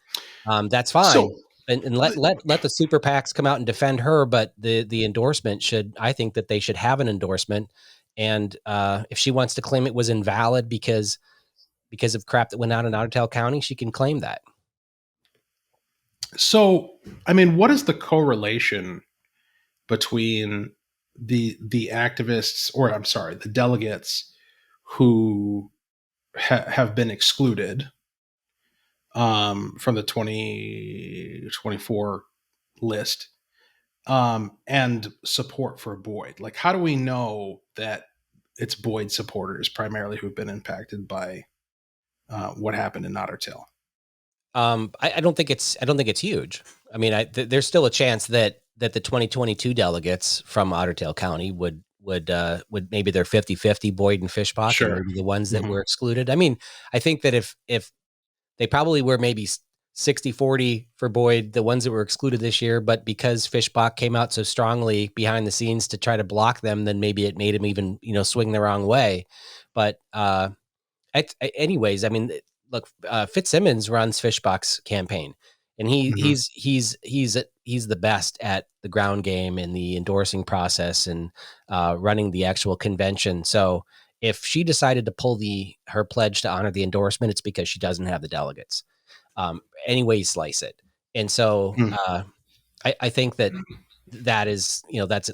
S1: that's fine. So, and let the super PACs come out and defend her. But the endorsement I think that they should have an endorsement. And if she wants to claim it was invalid because of crap that went out in Otter County, she can claim that.
S2: So, I mean, what is the correlation between the activists, or I'm sorry, the delegates who have been excluded from the 2024 list, and support for Boyd? Like, how do we know that it's Boyd supporters primarily who've been impacted by what happened in Otter Tail?
S1: I don't think it's huge. I mean, there's still a chance that the 2022 delegates from Otter Tail County would maybe they're 50-50 Boyd and Fishbach,
S2: sure,
S1: and maybe the ones that were excluded. I mean, I think that if they probably were maybe 60-40 for Boyd, the ones that were excluded this year, but because Fishbach came out so strongly behind the scenes to try to block them, then maybe it made him even, swing the wrong way. But anyways, I mean, look, Fitzsimmons runs Fishbach's campaign, and he's the best at the ground game and the endorsing process and running the actual convention. So if she decided to pull her pledge to honor the endorsement, it's because she doesn't have the delegates. Any way you slice it. And so I think that is, that's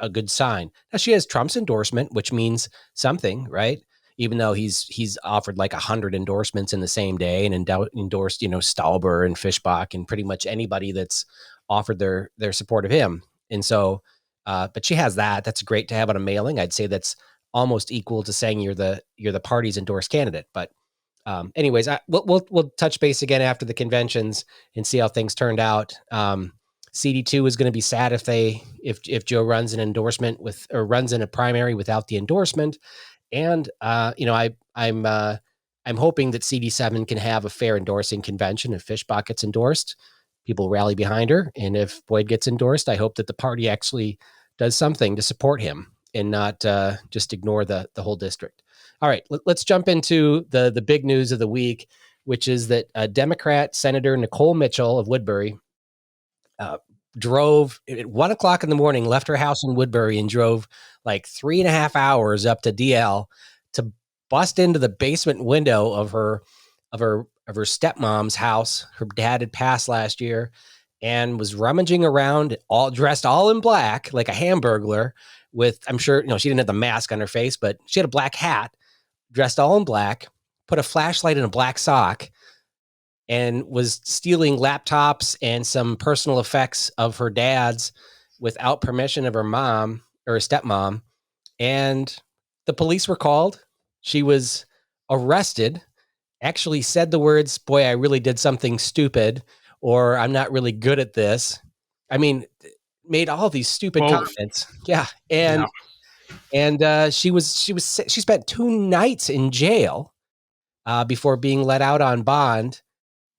S1: a good sign. Now, she has Trump's endorsement, which means something, right? Even though he's offered like 100 endorsements in the same day and endorsed, Stauber and Fishbach and pretty much anybody that's offered their support of him. And so, but she has that. That's great to have on a mailing. I'd say that's almost equal to saying you're the party's endorsed candidate. But anyways, we'll touch base again after the conventions and see how things turned out. CD2 is going to be sad if Joe runs an endorsement runs in a primary without the endorsement. And I'm hoping that CD7 can have a fair endorsing convention. If Fishbach gets endorsed, people rally behind her, and if Boyd gets endorsed, I hope that the party actually does something to support him and not just ignore the whole district. All right, let's jump into the big news of the week, which is that Democrat Senator Nicole Mitchell of Woodbury drove at 1:00 in the morning, left her house in Woodbury and drove like 3.5 hours up to DL to bust into the basement window of her stepmom's house. Her dad had passed last year, and was rummaging around, all dressed all in black, like a hamburglar. With, I'm sure, she didn't have the mask on her face, but she had a black hat, dressed all in black, put a flashlight in a black sock, and was stealing laptops and some personal effects of her dad's without permission of her mom or her stepmom. And the police were called. She was arrested, actually said the words, "Boy, I really did something stupid," or "I'm not really good at this." I mean, made all these stupid comments. Yeah. And she spent 2 nights in jail before being let out on bond.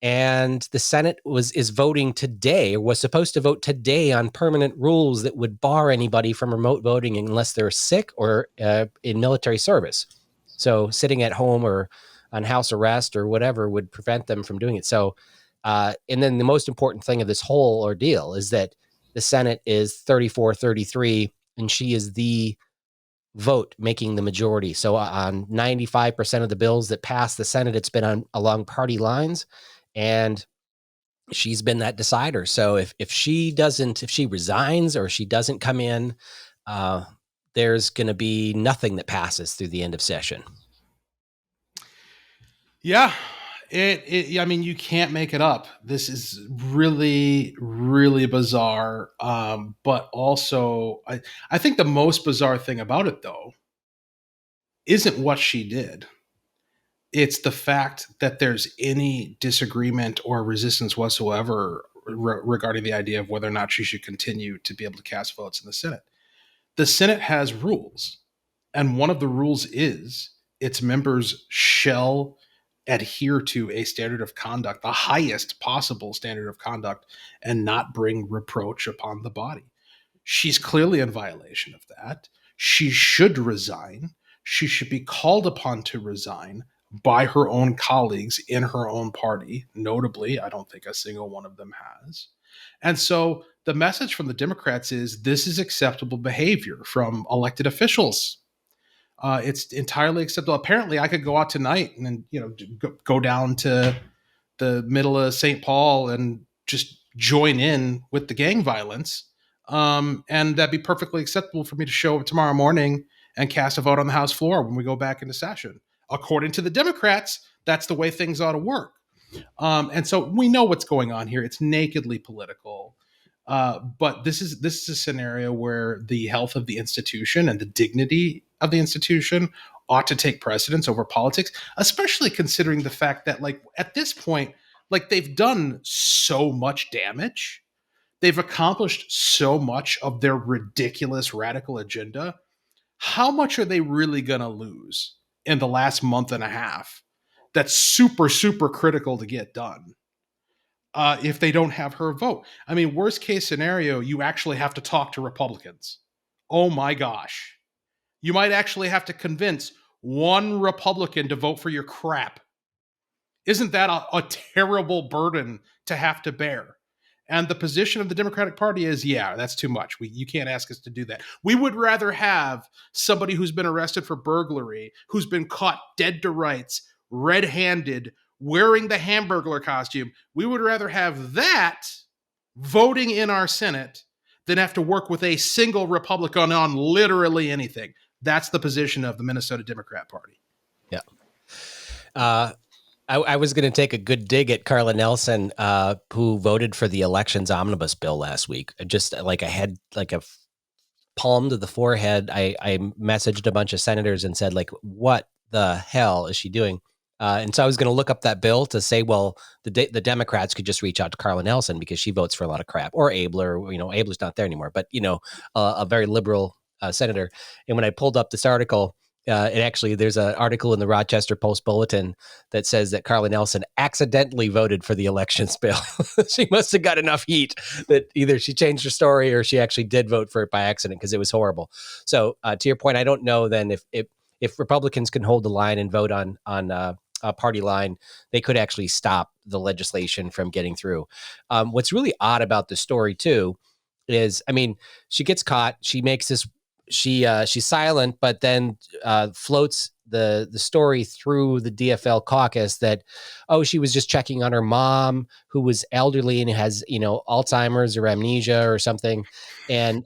S1: And the Senate is voting today, or was supposed to vote today, on permanent rules that would bar anybody from remote voting unless they're sick or in military service. So sitting at home or on house arrest or whatever would prevent them from doing it. So, and then the most important thing of this whole ordeal is that the Senate is 34-33, and she is the vote making the majority. So on 95% of the bills that pass the Senate, it's been along party lines, and she's been that decider. So if she resigns or she doesn't come in, there's going to be nothing that passes through the end of session.
S2: Yeah. I mean, you can't make it up. This is really, really bizarre. But also, I think the most bizarre thing about it, though, isn't what she did. It's the fact that there's any disagreement or resistance whatsoever regarding the idea of whether or not she should continue to be able to cast votes in the Senate. The Senate has rules, and one of the rules is its members shall adhere to a standard of conduct, the highest possible standard of conduct, and not bring reproach upon the body. She's clearly in violation of that. She should resign. She should be called upon to resign by her own colleagues in her own party. Notably, I don't think a single one of them has. And so the message from the Democrats is this is acceptable behavior from elected officials. It's entirely acceptable. Apparently, I could go out tonight and then, go down to the middle of St. Paul and just join in with the gang violence. And that'd be perfectly acceptable for me to show up tomorrow morning and cast a vote on the House floor when we go back into session. According to the Democrats, that's the way things ought to work. And so we know what's going on here. It's nakedly political. But this is a scenario where the health of the institution and the dignity of the institution ought to take precedence over politics, especially considering the fact that, like, at this point, like, they've done so much damage. They've accomplished so much of their ridiculous radical agenda. How much are they really going to lose in the last month and a half that's super, super critical to get done? If they don't have her vote. I mean, worst case scenario, you actually have to talk to Republicans. Oh my gosh. You might actually have to convince one Republican to vote for your crap. Isn't that a terrible burden to have to bear? And the position of the Democratic Party is, yeah, that's too much. You can't ask us to do that. We would rather have somebody who's been arrested for burglary, who's been caught dead to rights, red-handed, wearing the Hamburglar costume. We would rather have that voting in our Senate than have to work with a single Republican on literally anything. That's the position of the Minnesota Democrat Party.
S1: Yeah. I was going to take a good dig at Carla Nelson, who voted for the elections omnibus bill last week. Just like I had like a palm to the forehead. I messaged a bunch of senators and said, like, what the hell is she doing? And so I was going to look up that bill to say, well, the Democrats could just reach out to Carla Nelson because she votes for a lot of crap, or Abler. Abler's not there anymore, but a very liberal senator. And when I pulled up this article, there's an article in the Rochester Post Bulletin that says that Carla Nelson accidentally voted for the elections bill. She must have got enough heat that either she changed her story or she actually did vote for it by accident because it was horrible. So to your point, I don't know then if Republicans can hold the line and vote on a party line, they could actually stop the legislation from getting through. What's really odd about this story too is, I mean, she gets caught. She makes this. She's silent, but then floats the story through the DFL caucus that, she was just checking on her mom who was elderly and has Alzheimer's or amnesia or something, and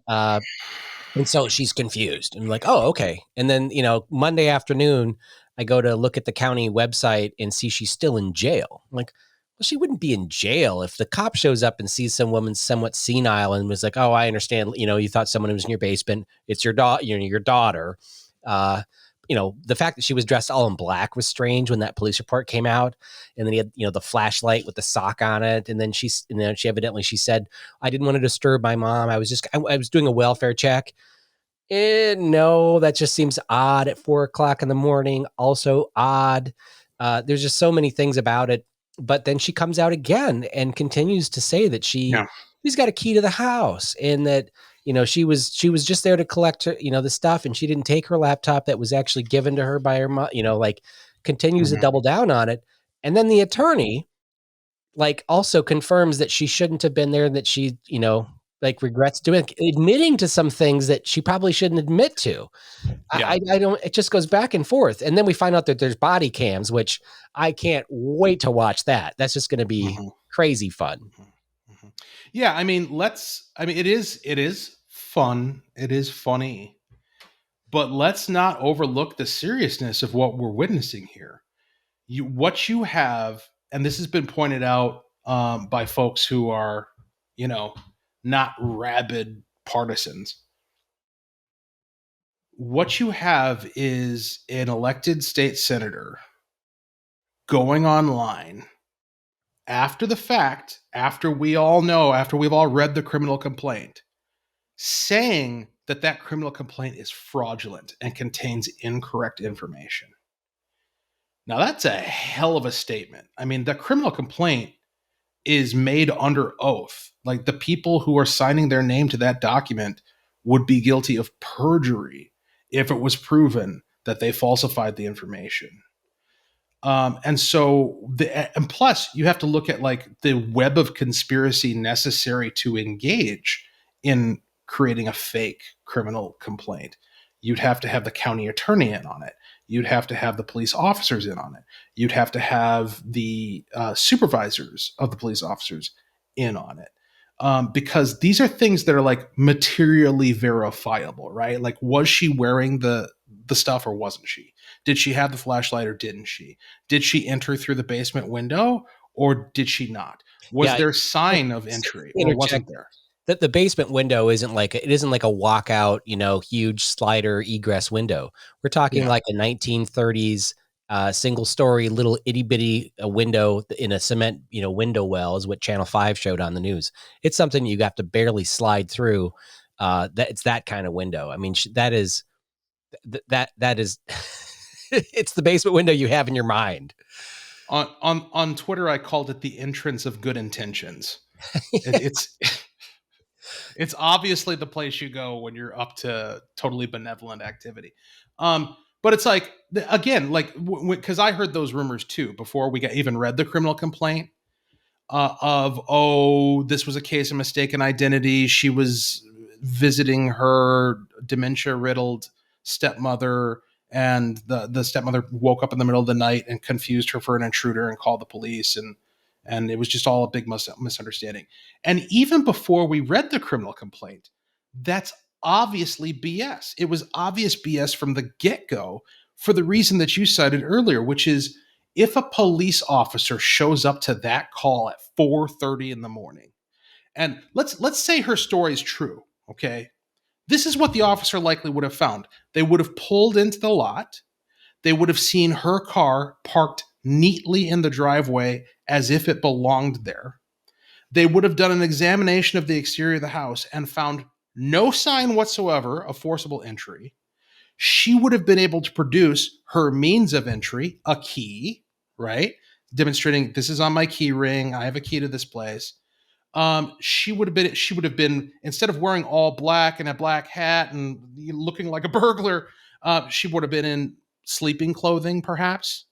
S1: so she's confused. I'm like, oh, okay. And then Monday afternoon, I go to look at the county website and see she's still in jail. I'm like, well, she wouldn't be in jail if the cop shows up and sees some woman somewhat senile and was like, oh, I understand. You thought someone was in your basement. It's your your daughter. The fact that she was dressed all in black was strange when that police report came out. And then he had, the flashlight with the sock on it. And then she said, I didn't want to disturb my mom. I was doing a welfare check. No, that just seems odd at 4:00 in the morning. Also odd. There's just so many things about it. But then she comes out again and continues to say that she's got a key to the house, and that, she was just there to collect her, the stuff, and she didn't take her laptop that was actually given to her by her mom, like continues to double down on it. And then the attorney also confirms that she shouldn't have been there, and that she, regrets admitting to some things that she probably shouldn't admit to. I don't, it just goes back and forth. And then we find out that there's body cams, which I can't wait to watch that. That's just going to be crazy fun.
S2: Yeah. I mean, it is fun. It is funny, but let's not overlook the seriousness of what we're witnessing here. What you have, and this has been pointed out by folks who are, not rabid partisans. What you have is an elected state senator going online after the fact, after we've all read the criminal complaint, saying that criminal complaint is fraudulent and contains incorrect information. Now, that's a hell of a statement. I mean, the criminal complaint is made under oath. Like, the people who are signing their name to that document would be guilty of perjury if it was proven that they falsified the information. And plus, you have to look at the web of conspiracy necessary to engage in creating a fake criminal complaint. You'd have to have the county attorney in on it. You'd have to have the police officers in on it. You'd have to have the supervisors of the police officers in on it. Because these are things that are materially verifiable, right? Was she wearing the stuff or wasn't she? Did she have the flashlight or didn't she? Did she enter through the basement window or did she not? Was there sign of entry or wasn't there?
S1: That the basement window isn't like a walkout, huge slider egress window. We're talking like a 1930s single story little itty bitty window in a cement, window well is what Channel 5 showed on the news. It's something you have to barely slide through. That it's that kind of window. I mean, that is it's the basement window you have in your mind.
S2: On Twitter, I called it the entrance of good intentions. It's obviously the place you go when you're up to totally benevolent activity. But it's again, because I heard those rumors too before we even read the criminal complaint this was a case of mistaken identity. She was visiting her dementia-riddled stepmother, and the stepmother woke up in the middle of the night and confused her for an intruder and called the police, and it was just all a big misunderstanding. And even before we read the criminal complaint, that's obviously BS. It was obvious BS from the get-go for the reason that you cited earlier, which is if a police officer shows up to that call at 4:30 in the morning, and let's say her story is true, okay? This is what the officer likely would have found. They would have pulled into the lot. They would have seen her car parked neatly in the driveway as if it belonged there. They would have done an examination of the exterior of the house and found no sign whatsoever of forcible entry. She would have been able to produce her means of entry, a key, right? Demonstrating this is on my key ring. I have a key to this place. She would have been, instead of wearing all black and a black hat and looking like a burglar, she would have been in sleeping clothing, perhaps.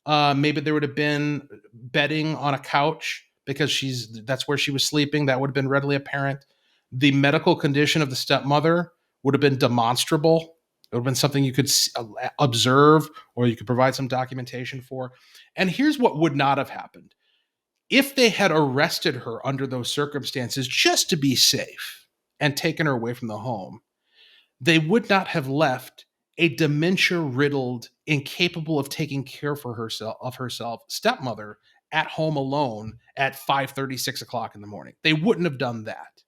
S2: Maybe there would have been bedding on a couch because that's where she was sleeping. That would have been readily apparent. The medical condition of the stepmother would have been demonstrable. It would have been something you could observe or you could provide some documentation for. And here's what would not have happened. If they had arrested her under those circumstances just to be safe and taken her away from the home, they would not have left a dementia-riddled, incapable of taking care of herself stepmother at home alone at 5:30, 6 o'clock in the morning. They wouldn't have done that.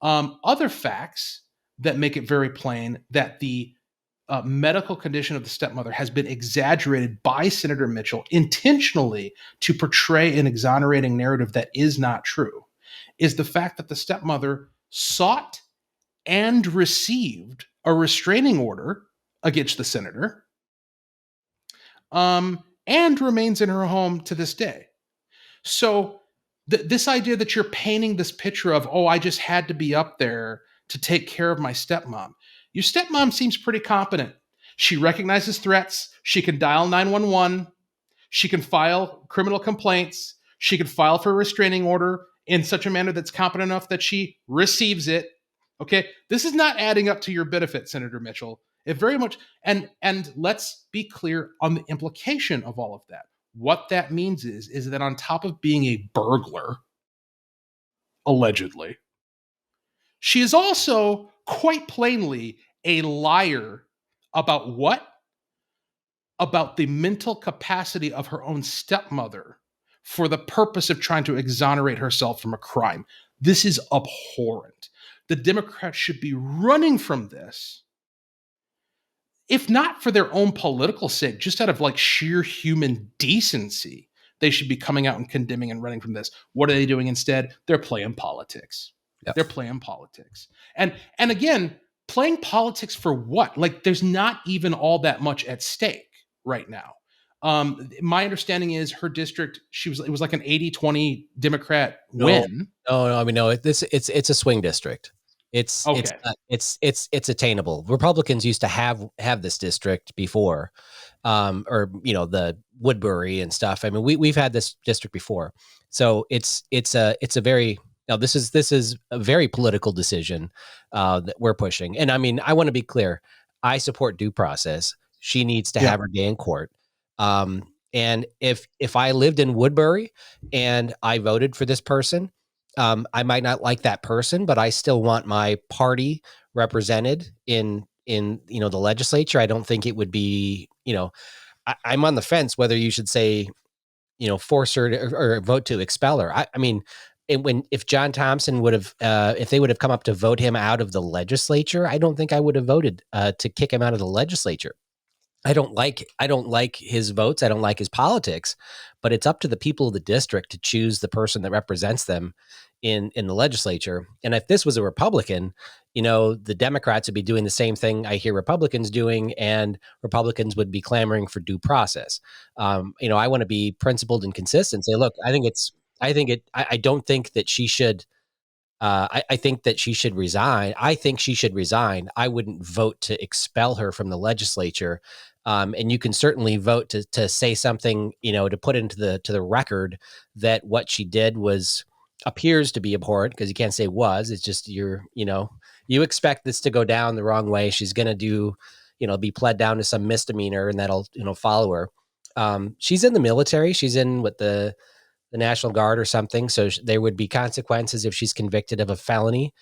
S2: Other facts that make it very plain that the medical condition of the stepmother has been exaggerated by Senator Mitchell intentionally to portray an exonerating narrative that is not true is the fact that the stepmother sought and received a restraining order against the senator, and remains in her home to this day. So this idea that you're painting this picture of, oh, I just had to be up there to take care of my stepmom. Your stepmom seems pretty competent. She recognizes threats. She can dial 911. She can file criminal complaints. She can file for a restraining order in such a manner that's competent enough that she receives it. Okay, this is not adding up to your benefit, Senator Mitchell. It very much, and let's be clear on the implication of all of that. What that means is that on top of being a burglar, allegedly, she is also quite plainly a liar about what? About the mental capacity of her own stepmother for the purpose of trying to exonerate herself from a crime. This is abhorrent. The Democrats should be running from this, if not for their own political sake, just out of like sheer human decency. They should be coming out and condemning and running from this. What are they doing instead? They're playing politics.
S1: Yep.
S2: They're playing politics. And again, playing politics for what? Like there's not even all that much at stake right now. My understanding is her district, it was like an 80-20 Democrat win.
S1: No. I mean, no, it's a swing district. It's
S2: okay.
S1: It's attainable. Republicans used to have this district before, or the Woodbury and stuff. I mean, we've had this district before, so it's a very now this is a very political decision that we're pushing. And I mean, I want to be clear. I support due process. She needs to have her day in court. And if I lived in Woodbury and I voted for this person, I might not like that person, but I still want my party represented in the legislature. I don't think it would be, I'm on the fence whether you should say, force her to, or vote to expel her. I mean, if John Thompson would have, if they would have come up to vote him out of the legislature, I don't think I would have voted to kick him out of the legislature. I don't like his votes. I don't like his politics, but it's up to the people of the district to choose the person that represents them in the legislature. And if this was a Republican, the Democrats would be doing the same thing I hear Republicans doing, and Republicans would be clamoring for due process. I want to be principled and consistent. Say, look, I don't think that she should. I think that she should resign. I think she should resign. I wouldn't vote to expel her from the legislature. And you can certainly vote to say something, to put into the record that what she did appears to be abhorrent, because you can't say was. It's just you expect this to go down the wrong way. She's going to be pled down to some misdemeanor, and that'll follow her. She's in the military. She's in the National Guard or something. So there would be consequences if she's convicted of a felony.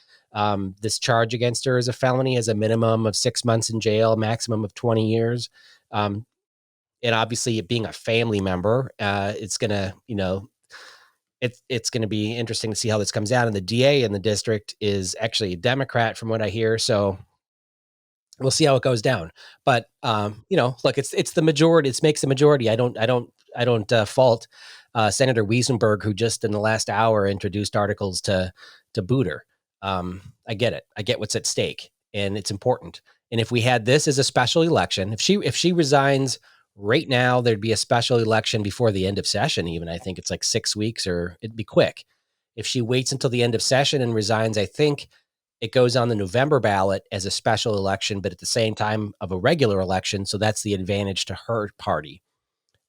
S1: This charge against her is a felony, as a minimum of 6 months in jail, maximum of 20 years. And obviously, it being a family member, it's going to, it's going to be interesting to see how this comes out. And the DA in the district is actually a Democrat, from what I hear. So we'll see how it goes down. But look, it's the majority. It makes the majority. I don't fault Senator Wiesenberg, who just in the last hour introduced articles to boot her. I get it. I get what's at stake, and it's important. And if we had this as a special election, if she resigns right now, there'd be a special election before the end of session. Even I think it's like 6 weeks, or it'd be quick. If she waits until the end of session and resigns, I think it goes on the November ballot as a special election, but at the same time of a regular election. So that's the advantage to her party.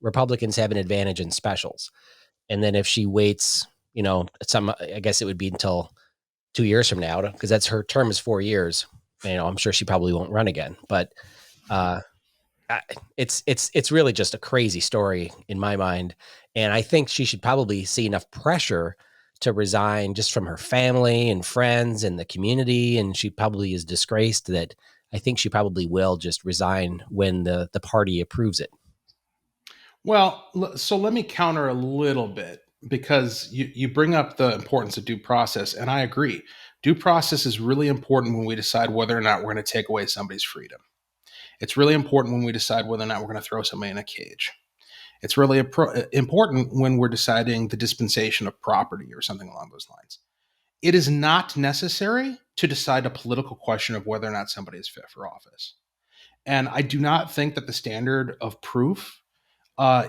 S1: Republicans have an advantage in specials. And then if she waits, I guess it would be until 2 years from now, because that's her term is 4 years. I'm sure she probably won't run again, but it's really just a crazy story in my mind. And I think she should probably see enough pressure to resign just from her family and friends and the community. And she probably is disgraced that I think she probably will just resign when the party approves it.
S2: Well, so let me counter a little bit, because you bring up the importance of due process, and I agree. Due process is really important when we decide whether or not we're going to take away somebody's freedom. It's really important when we decide whether or not we're going to throw somebody in a cage. It's really important when we're deciding the dispensation of property or something along those lines. It is not necessary to decide a political question of whether or not somebody is fit for office. And I do not think that the standard of proof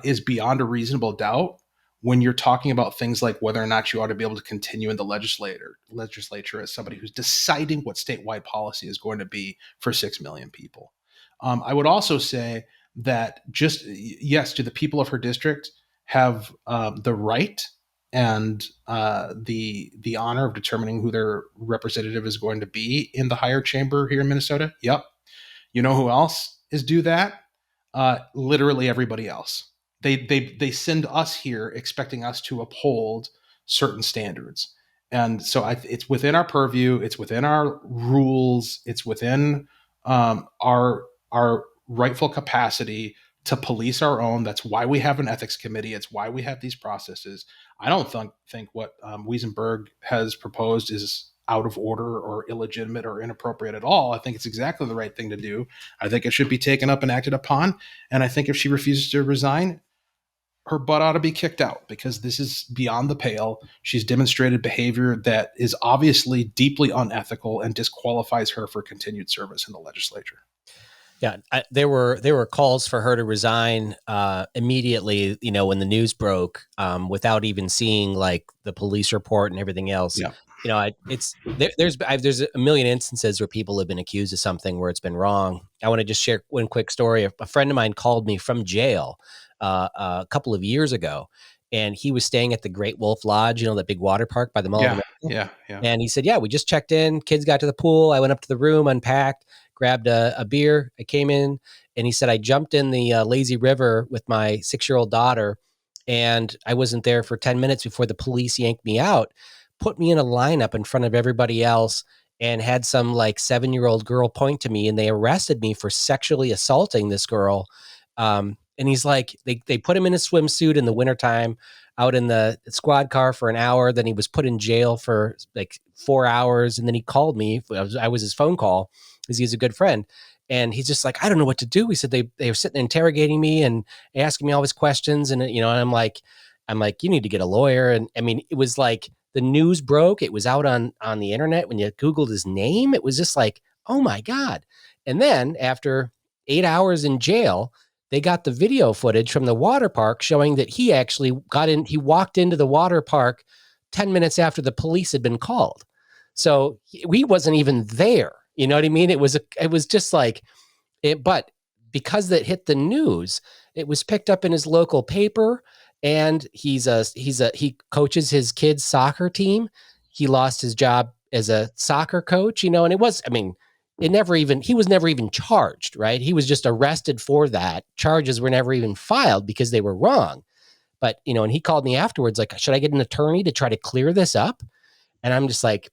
S2: is beyond a reasonable doubt when you're talking about things like whether or not you ought to be able to continue in the legislature as somebody who's deciding what statewide policy is going to be for 6 million people. I would also say that just yes, do the people of her district have the right and the honor of determining who their representative is going to be in the higher chamber here in Minnesota? Yep. You know who else is do that? Literally everybody else. They send us here expecting us to uphold certain standards, and so it's within our purview. It's within our rules. It's within our rightful capacity to police our own. That's why we have an ethics committee. It's why we have these processes. I don't think what Wiesenberg has proposed is out of order or illegitimate or inappropriate at all. I think it's exactly the right thing to do. I think it should be taken up and acted upon. And I think if she refuses to resign, her butt ought to be kicked out because this is beyond the pale. She's demonstrated behavior that is obviously deeply unethical and disqualifies her for continued service in the legislature.
S1: Yeah, there were calls for her to resign immediately. When the news broke, without even seeing like the police report and everything else.
S2: Yeah.
S1: There's a million instances where people have been accused of something where it's been wrong. I want to just share one quick story. A friend of mine called me from jail a couple of years ago, and he was staying at the Great Wolf Lodge, that big water park by the Mall of America.
S2: Yeah.
S1: And he said, "Yeah, we just checked in. Kids got to the pool. I went up to the room, unpacked, grabbed a beer. I came in," and he said, "I jumped in the lazy river with my 6-year-old daughter, and I wasn't there for 10 minutes before the police yanked me out, put me in a lineup in front of everybody else, and had some like 7-year-old girl point to me, and they arrested me for sexually assaulting this girl." And he's like, they put him in a swimsuit in the wintertime out in the squad car for an hour. Then he was put in jail for like 4 hours. And then he called me. I was his phone call because he's a good friend. And he's just like, "I don't know what to do." He said they were sitting interrogating me and asking me all these questions. And, and I'm like, "You need to get a lawyer." And I mean, it was like the news broke. It was out on the internet. When you Googled his name, it was just like, oh my God. And then after 8 hours in jail, they got the video footage from the water park showing that he actually he walked into the water park 10 minutes after the police had been called. So he wasn't even there. You know what I mean? It was just like it, but because that hit the news, it was picked up in his local paper, and he coaches his kids' soccer team. He lost his job as a soccer coach, and he was never even charged, right? He was just arrested for that. Charges were never even filed because they were wrong. But, and he called me afterwards, like, "Should I get an attorney to try to clear this up?" And I'm just like,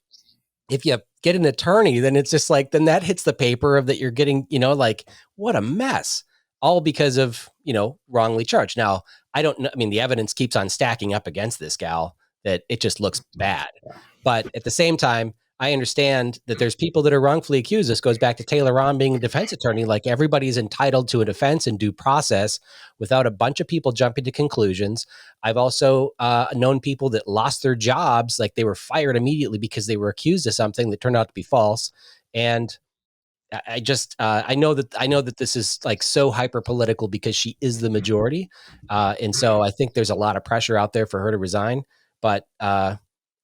S1: if you get an attorney, then it's just like, then that hits the paper of that you're getting, like, what a mess. All because of, wrongly charged. Now, I don't know. I mean, the evidence keeps on stacking up against this gal that it just looks bad. But at the same time, I understand that there's people that are wrongfully accused. This goes back to Taylor Ron being a defense attorney. Like, everybody's entitled to a defense and due process without a bunch of people jumping to conclusions. I've also known people that lost their jobs, like they were fired immediately because they were accused of something that turned out to be false. And I know that this is like so hyper political because she is the majority, and so I think there's a lot of pressure out there for her to resign. But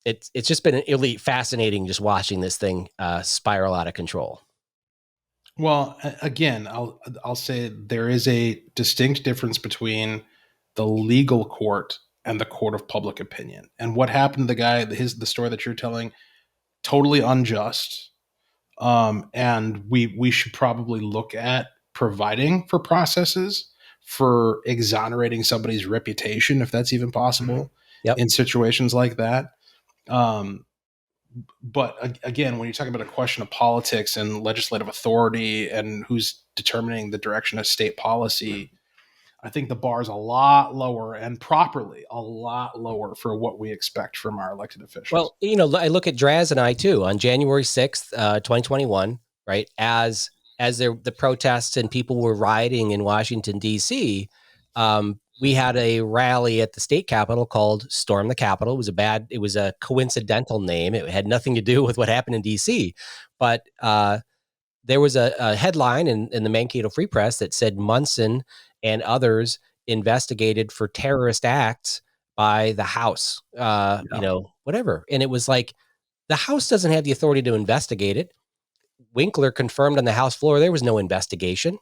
S1: it's just been really fascinating just watching this thing spiral out of control.
S2: Well, again, I'll say there is a distinct difference between the legal court and the court of public opinion. And what happened to the guy, the story that you're telling, totally unjust. And we should probably look at providing for processes for exonerating somebody's reputation, if that's even possible, in situations like that. But again, when you're talking about a question of politics and legislative authority and who's determining the direction of state policy, I think the bar is a lot lower, and properly a lot lower, for what we expect from our elected officials.
S1: Well, I look at Draz and I too on January 6th, 2021, right? As the protests and people were rioting in Washington, D.C., we had a rally at the state capitol called Storm the Capitol. It was a coincidental name. It had nothing to do with what happened in D.C., but there was a headline in the Mankato Free Press that said Munson and others investigated for terrorist acts by the House, whatever. And it was like, the House doesn't have the authority to investigate it. Winkler confirmed on the House floor there was no investigation,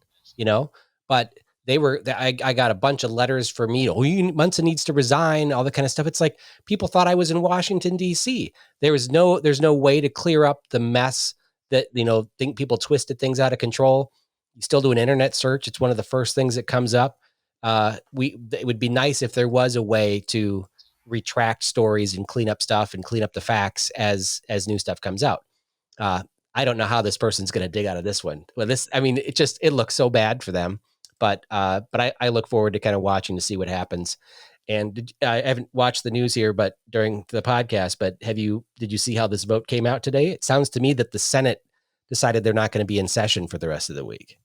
S1: but I got a bunch of letters for me. Munson needs to resign, all that kind of stuff. It's like people thought I was in Washington, D.C. There's no way to clear up the mess that, think people twisted things out of control. You still do an internet search. It's one of the first things that comes up. It would be nice if there was a way to retract stories and clean up stuff and clean up the facts as new stuff comes out. I don't know how this person's going to dig out of this one. Well, it looks so bad for them, but I look forward to kind of watching to see what happens. And I haven't watched the news here, but during the podcast, but did you see how this vote came out today? It sounds to me that the Senate decided they're not going to be in session for the rest of the week.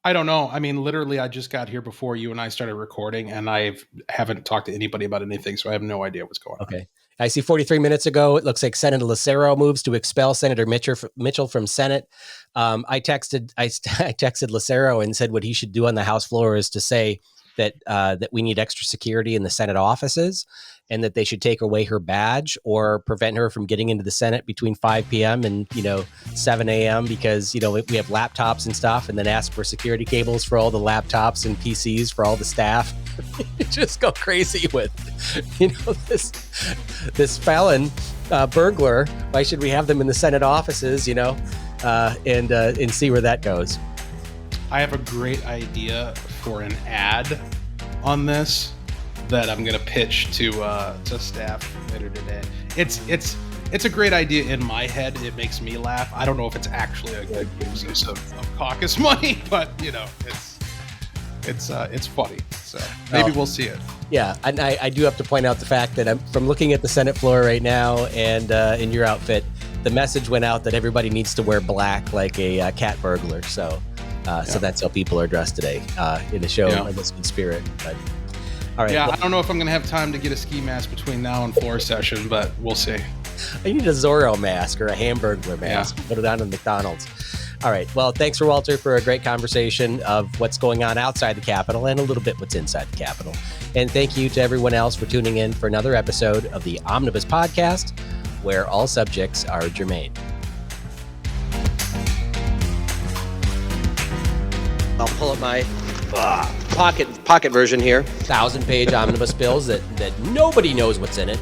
S2: I don't know. I mean, literally, I just got here before you and I started recording, and I haven't talked to anybody about anything, so I have no idea what's going on.
S1: Okay. I see 43 minutes ago, it looks like Senator Lucero moves to expel Senator Mitchell from Senate. I texted Lucero and said what he should do on the House floor is to say that we need extra security in the Senate offices and that they should take away her badge or prevent her from getting into the Senate between 5 p.m. and 7 a.m. because we have laptops and stuff, and then ask for security cables for all the laptops and PCs for all the staff. Just go crazy with this felon burglar. Why should we have them in the Senate offices? And see where that goes.
S2: I have a great idea for an ad on this that I'm going to pitch to staff later today. It's a great idea in my head. It makes me laugh. I don't know if it's actually a good use of caucus money, but it's funny. So maybe we'll see it.
S1: Yeah, and I do have to point out the fact that I'm from looking at the Senate floor right now, and in your outfit, the message went out that everybody needs to wear black like a Cat-burglar. So that's how people are dressed today in the show. I guess in spirit. But all right.
S2: Yeah, I don't know if I'm gonna have time to get a ski mask between now and floor session, but we'll see.
S1: I need a Zorro mask or a Hamburglar mask. Yeah. Put it on at McDonald's. All right. Well, thanks, Walter, for a great conversation of what's going on outside the Capitol and a little bit what's inside the Capitol. And thank you to everyone else for tuning in for another episode of the Omnibus Podcast, where all subjects are germane. I'll pull up my pocket version here. 1,000-page omnibus bills that nobody knows what's in it.